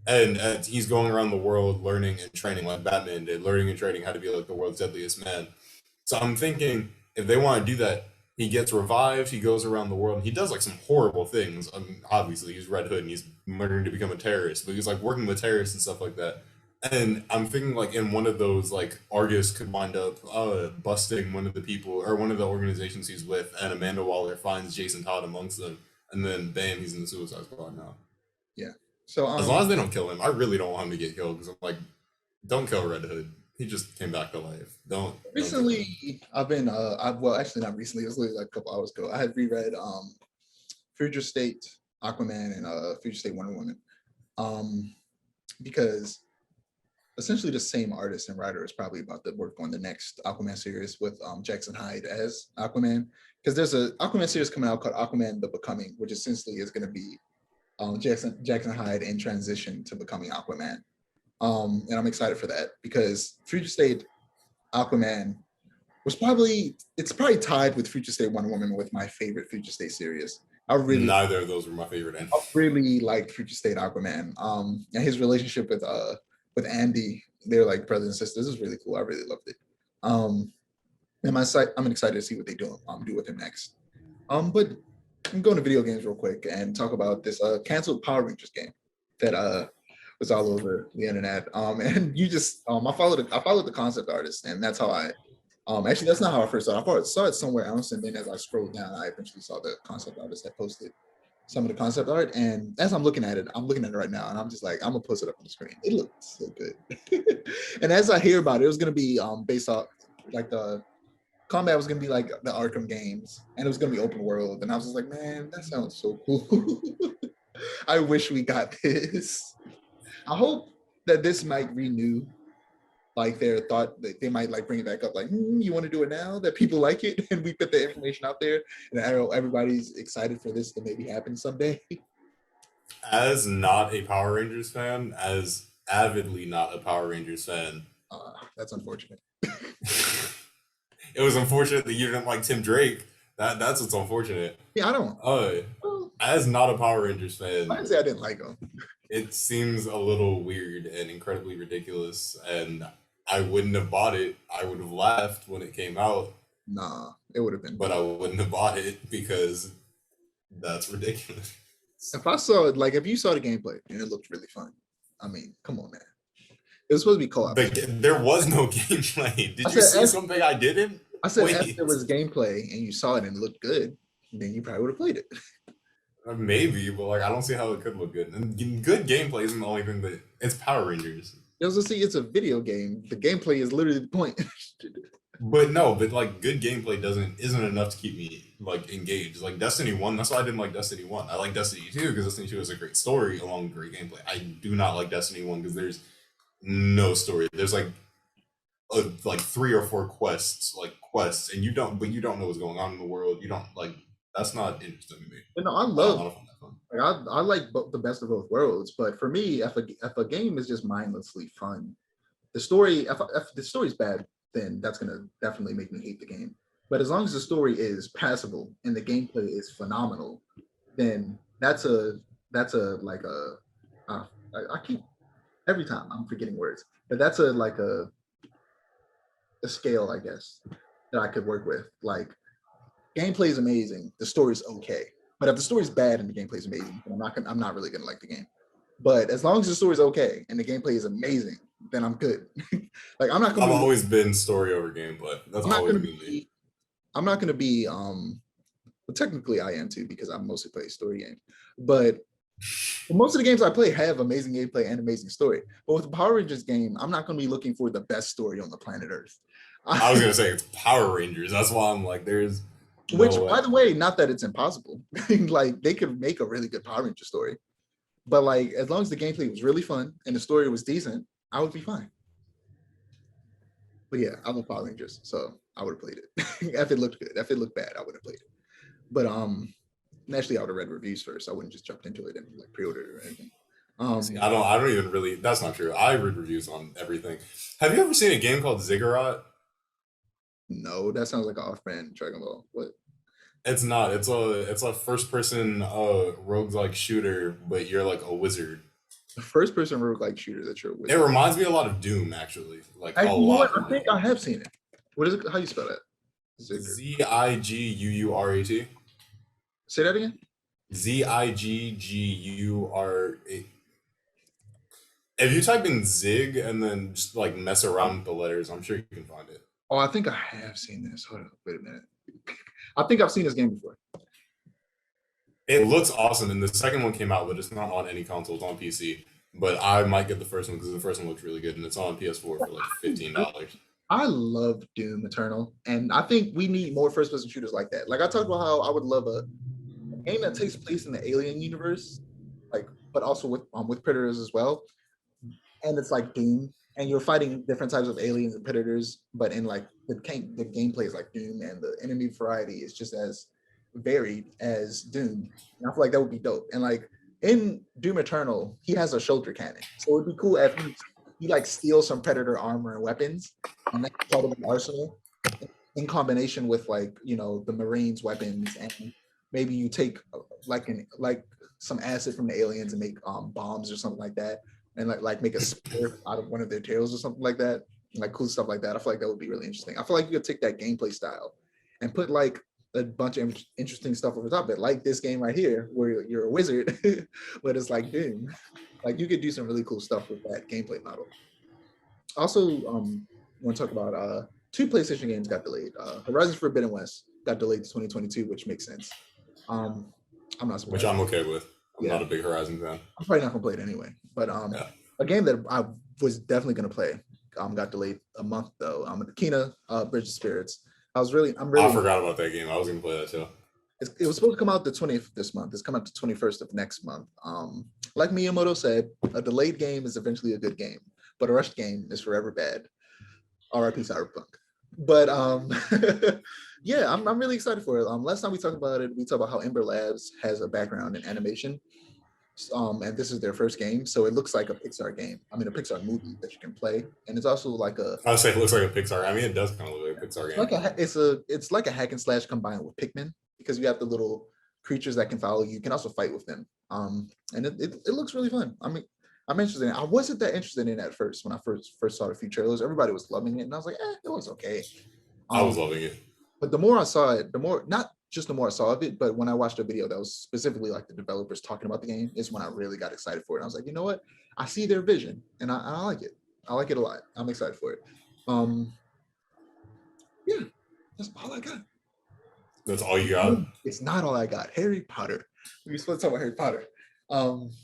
and he's going around the world learning and training like Batman did, learning and training how to be like the world's deadliest man. So I'm thinking if they want to do that, he gets revived, he goes around the world, and he does like some horrible things. I mean, obviously he's Red Hood and he's learning to become a terrorist, but he's like working with terrorists and stuff like that. And I'm thinking like in one of those like Argus could wind up busting one of the people or one of the organizations he's with, and Amanda Waller finds Jason Todd amongst them, and then bam, he's in the Suicide Squad now. Yeah. So as long as they don't kill him, I really don't want him to get killed because I'm like, don't kill Red Hood. He just came back to life. Don't. Recently, I've been well, actually not recently. It was literally like a couple hours ago. I had reread Future State Aquaman and Future State Wonder Woman, because essentially the same artist and writer is probably about to work on the next Aquaman series with Jackson Hyde as Aquaman, because there's a Aquaman series coming out called Aquaman: The Becoming, which essentially is going to be Jackson Hyde in transition to becoming Aquaman. And I'm excited for that because Future State Aquaman it's probably tied with Future State Wonder Woman with my favorite Future State series, I really, Neither of those were my favorite I endings. really liked Future State Aquaman. And his relationship with Andy, they're like brothers and sisters. This is really cool. I really loved it. Um, and I'm excited to see what they do with him next. But I'm going to video games real quick and talk about this canceled Power Rangers game that was all over the internet. And you just I followed the concept artist, and that's how I actually that's not how I first saw it. Saw it somewhere else, and then as I scrolled down, I eventually saw the concept artist that posted some of the concept art. And as I'm looking at it right now, and I'm just like, I'm gonna post it up on the screen. It looks so good. And as I hear about it, it was gonna be based off like the combat was gonna be like the Arkham games, and it was gonna be open world. And I was just like, man, that sounds so cool. I wish we got this. I hope that this might renew like their thought that they might like bring it back up, like, you want to do it now that people like it, and we put the information out there, and I know everybody's excited for this to maybe happen someday. As not a Power Rangers fan, as avidly not a Power Rangers fan, That's unfortunate. it was unfortunate that you didn't like Tim Drake. That's what's unfortunate. Yeah, I don't. As not a Power Rangers fan, I didn't say I didn't like him. it seems a little weird and incredibly ridiculous, and I wouldn't have bought it. I would have laughed when it came out, Nah, it would have been. but I wouldn't have bought it because that's ridiculous. If I saw it, like, if you saw the gameplay and it looked really fun, I mean, come on, man. It was supposed to be co-op. There was no gameplay. Did you see something I didn't? I said if there was gameplay and you saw it and it looked good, then you probably would have played it. Maybe, but like I don't see how it could look good. And good gameplay isn't the only thing that it's Power Rangers. You also see it's a video game. The gameplay is literally the point. But like good gameplay isn't enough to keep me like engaged. Like Destiny 1, that's why I didn't like Destiny 1. I like Destiny 2 because Destiny 2 is a great story along with great gameplay. I do not like Destiny 1 because there's no story. There's like 3 or 4 quests, and you don't know what's going on in the world. You don't like that's not interesting to me. You know, I love I like the best of both worlds, but for me, if a game is just mindlessly fun, the story if the story's bad, then that's gonna definitely make me hate the game. But as long as the story is passable and the gameplay is phenomenal, then that's a like a I keep every time I'm forgetting words, but that's a scale, I guess, that I could work with. Like, gameplay is amazing, the story's okay. But if the story's bad and the gameplay is amazing, then I'm not really gonna like the game. But as long as the story's okay and the gameplay is amazing, then I'm good. Like I'm not gonna. I've always been story over gameplay. That's always been me. I'm not gonna be well, technically I am too, because I mostly play story games. But most of the games I play have amazing gameplay and amazing story. But with the Power Rangers game, I'm not gonna be looking for the best story on the planet Earth. I was gonna say it's Power Rangers. That's why I'm like, there's which, by the way, not that it's impossible. Like they could make a really good Power Ranger story, but like as long as the gameplay was really fun and the story was decent, I would be fine. But yeah, I love Power Rangers, so I would have played it. If it looked good. If it looked bad, I would have played it. But naturally, I would have read reviews first. I wouldn't just jump into it and like pre-order it or anything. See, I don't even really. That's not true. I read reviews on everything. Have you ever seen a game called Ziggurat? No, that sounds like an off-brand Dragon Ball. What? It's not. It's a first-person roguelike shooter, but you're like a wizard. The first-person roguelike shooter that you're a wizard. It reminds me a lot of Doom, actually. Like a lot. I think I have seen it. What is it? How do you spell that? Ziggurat. Say that again. Ziggura. If you type in Zig and then just like mess around with the letters, I'm sure you can find it. Oh, I think I have seen this. Hold on, wait a minute. I think I've seen this game before. It looks awesome, and the second one came out, but it's not on any console. It's on PC. But I might get the first one because the first one looks really good, and it's on PS4 for like $15. I love Doom Eternal, and I think we need more first-person shooters like that. Like I talked about how I would love a game that takes place in the Alien universe, like, but also with predators as well. And it's like Doom, and you're fighting different types of aliens and predators, but in like the gameplay is like Doom, and the enemy variety is just as varied as Doom. And I feel like that would be dope. And like in Doom Eternal, he has a shoulder cannon, so it'd be cool if you like steal some predator armor and weapons, and that's part of the arsenal in combination with like, you know, the Marines weapons, and maybe you take like some acid from the aliens and make bombs or something like that, and like make a spear out of one of their tails or something like that, like cool stuff like that. I feel like that would be really interesting. I feel like you could take that gameplay style and put like a bunch of interesting stuff over top of it, like this game right here, where you're a wizard, but it's like Doom. Like you could do some really cool stuff with that gameplay model. Also, want to talk about two PlayStation games got delayed. Horizon Forbidden West got delayed to 2022, which makes sense. I'm not surprised. Which I'm okay with. I'm Yeah. not a big Horizon fan. I'm probably not gonna play it anyway. But a game that I was definitely gonna play got delayed a month though. Kena, Bridge of Spirits. I'm really. I forgot about that game. I was gonna play that too. It was supposed to come out the 20th this month. It's coming out the 21st of next month. Like Miyamoto said, a delayed game is eventually a good game, but a rushed game is forever bad. R.I.P. Cyberpunk. But yeah, I'm really excited for it. Last time we talked about it, we talked about how Ember Labs has a background in animation. And this is their first game, so it looks like a Pixar game. I mean, a Pixar movie that you can play, and it's also like a. I would say it looks like a Pixar. I mean, it does kind of look like a Pixar game. It's like a hack and slash combined with Pikmin, because you have the little creatures that can follow you. You can also fight with them, and it looks really fun. I mean, I'm interested in it. I wasn't that interested in it at first when I first saw the few trailers. Everybody was loving it, and I was like, it was okay. I was loving it. But the more I saw it, not just the more I saw of it, but when I watched a video that was specifically like the developers talking about the game, is when I really got excited for it. I was like, you know what? I see their vision, and I like it. I like it a lot. I'm excited for it. Yeah, that's all I got. That's all you got? It's not all I got. Harry Potter. We were supposed to talk about Harry Potter.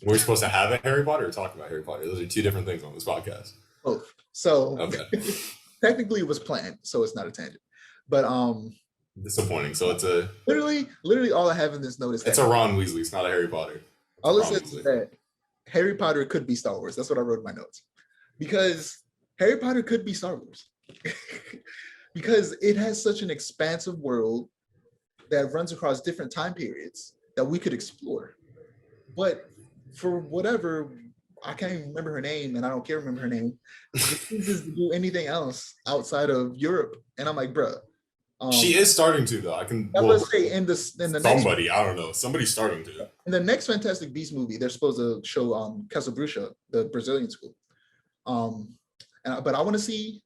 We're supposed to have a Harry Potter or talk about Harry Potter? Those are two different things on this podcast. Both. So okay. Technically it was planned, so it's not a tangent. But disappointing. So it's a literally all I have in this note is it's a Ron Weasley. It's not a Harry Potter. All it says is that Harry Potter could be Star Wars. That's what I wrote in my notes. Because Harry Potter could be Star Wars. Because it has such an expansive world that runs across different time periods that we could explore. But for whatever, I can't even remember her name, and I don't care to remember her name, refuses to do anything else outside of Europe. And I'm like, bruh. She is starting to, though. Let's say in the somebody, I don't know. Somebody's starting to. In the next Fantastic Beasts movie, they're supposed to show Casa Bruxa, the Brazilian school. But I want to see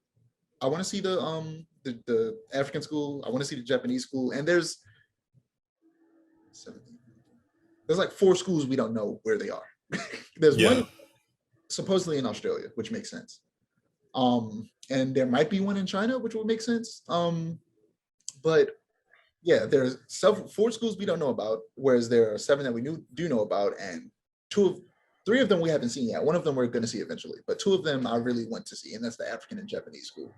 the African school. I want to see the Japanese school. And there's like 4 schools we don't know where they are. There's one supposedly in Australia, which makes sense. And there might be one in China, which would make sense. But yeah, there's 4 schools we don't know about, whereas there are 7 that we do know about, and 3 of them we haven't seen yet. One of them we're going to see eventually, but 2 of them I really want to see, and that's the African and Japanese school.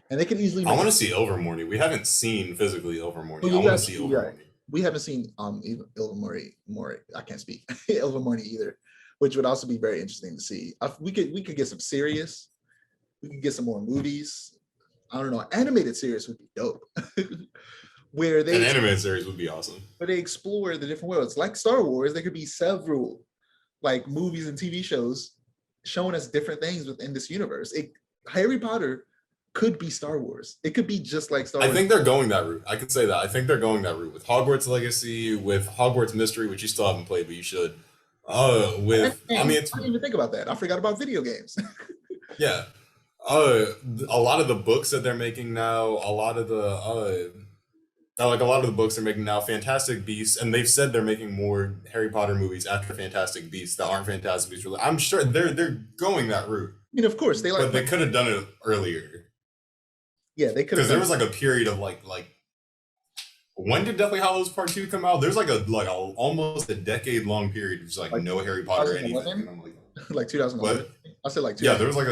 And they can easily. I want to see Ilvermorny. We haven't seen physically Ilvermorny. I want to see Ilvermorny. We haven't seen Ilvermorny. I can't speak Ilvermorny either, which would also be very interesting to see. We could get some serious. We could get some more movies. I don't know. Animated series would be dope. Where an animated series would be awesome. Where they explore the different worlds, like Star Wars. There could be several like movies and TV shows showing us different things within this universe. Harry Potter could be Star Wars. It could be just like Star Wars. I think they're going that route. I can say that. I think they're going that route with Hogwarts Legacy, with Hogwarts Mystery, which you still haven't played, but you should. I didn't even think about that. I forgot about video games. Yeah. A lot of the books that they're making now, a lot of the books they're making now, Fantastic Beasts, and they've said they're making more Harry Potter movies after Fantastic Beasts that aren't Fantastic Beasts. Really, I'm sure they're going that route. I mean, of course but they could have done it earlier. Yeah, they could have. Because there was like a period of like when did Deathly Hallows Part 2 come out? There's like almost a decade long period of just like no Harry Potter anything. And I'm like 2011. I said like 2011. Yeah, there was like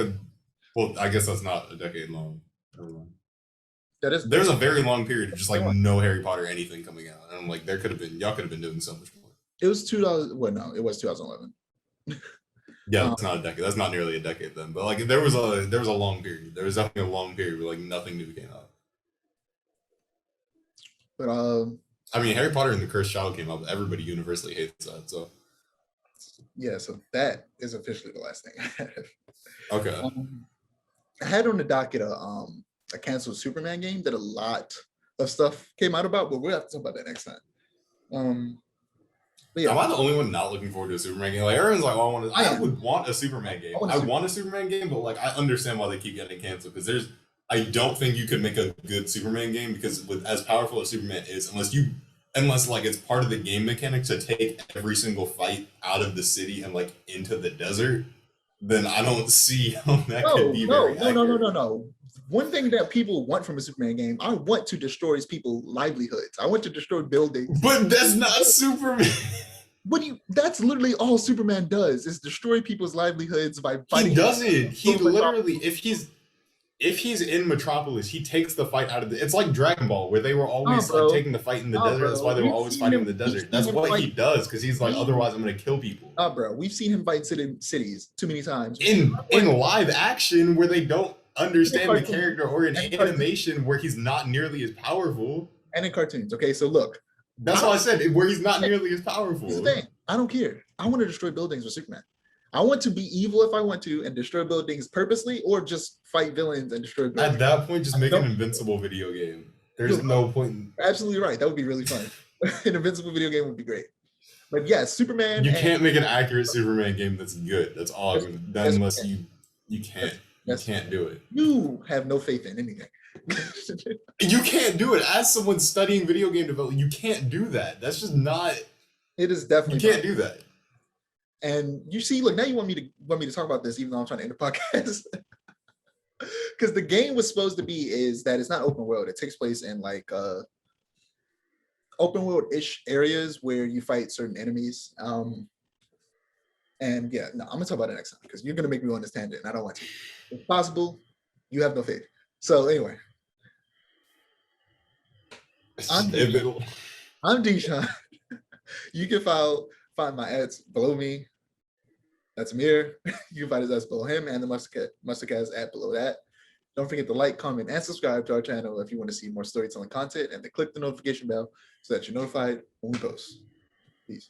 well, I guess that's not a decade long. There's a very long period of just like no Harry Potter anything coming out. And I'm like, y'all could have been doing so much more. It was 2000. Well, no, it was 2011. Yeah, that's not a decade. That's not nearly a decade then. But like there was a long period. There was definitely a long period where like nothing new came out. But I mean, Harry Potter and the Cursed Child came out, but everybody universally hates that. So yeah, so that is officially the last thing I have. Okay. I had on the docket a canceled Superman game that a lot of stuff came out about, but we'll have to talk about that next time. But yeah, Am I the only one not looking forward to a Superman game? Like everyone's like, oh, I would want a Superman game. I want a Superman game, but like I understand why they keep getting canceled because I don't think you could make a good Superman game because with as powerful as Superman is, unless like it's part of the game mechanic to take every single fight out of the city and like into the desert, then I don't see how that could be very accurate. No. One thing that people want from a Superman game, I want to destroy people's livelihoods. I want to destroy buildings. But that's not Superman. That's literally all Superman does is destroy people's livelihoods by fighting. He doesn't. He literally, if he's in Metropolis, he takes the fight out of the. It's like Dragon Ball, where they were always like taking the fight in the desert. That's why they were always fighting in the desert. That's what he does because he's like, otherwise I'm gonna kill people. Bro, we've seen him fight cities too many times. In live action, where they don't understand the character, or in animation where he's not nearly as powerful. And in cartoons, okay. So look, that's why I said where he's not nearly as powerful. Here's the thing. I don't care. I want to destroy buildings with Superman. I want to be evil if I want to and destroy buildings purposely, or just fight villains and destroy buildings. At that point, just make an Invincible video game. There's no point. Absolutely right. That would be really fun. An Invincible video game would be great. But yes, Superman. You can't make an accurate Superman game that's good. That's all. Unless you can't do it. You have no faith in anything. You can't do it. As someone studying video game development, you can't do that. That's just not. It is definitely. You can't do that. And you see, look, now you want me to talk about this, even though I'm trying to end the podcast. Because the game was supposed to be is that it's not open world. It takes place in like open world-ish areas where you fight certain enemies. And yeah, no, I'm gonna talk about it next time because you're gonna make me go on this tangent, and I don't want to. If possible, you have no faith. So anyway, I'm Deshaun. You can find my ads below me. That's Amir. You can find his ads below him, and the Mustacast ad below that. Don't forget to like, comment, and subscribe to our channel if you want to see more storytelling content, and to click the notification bell so that you're notified when we post. Peace.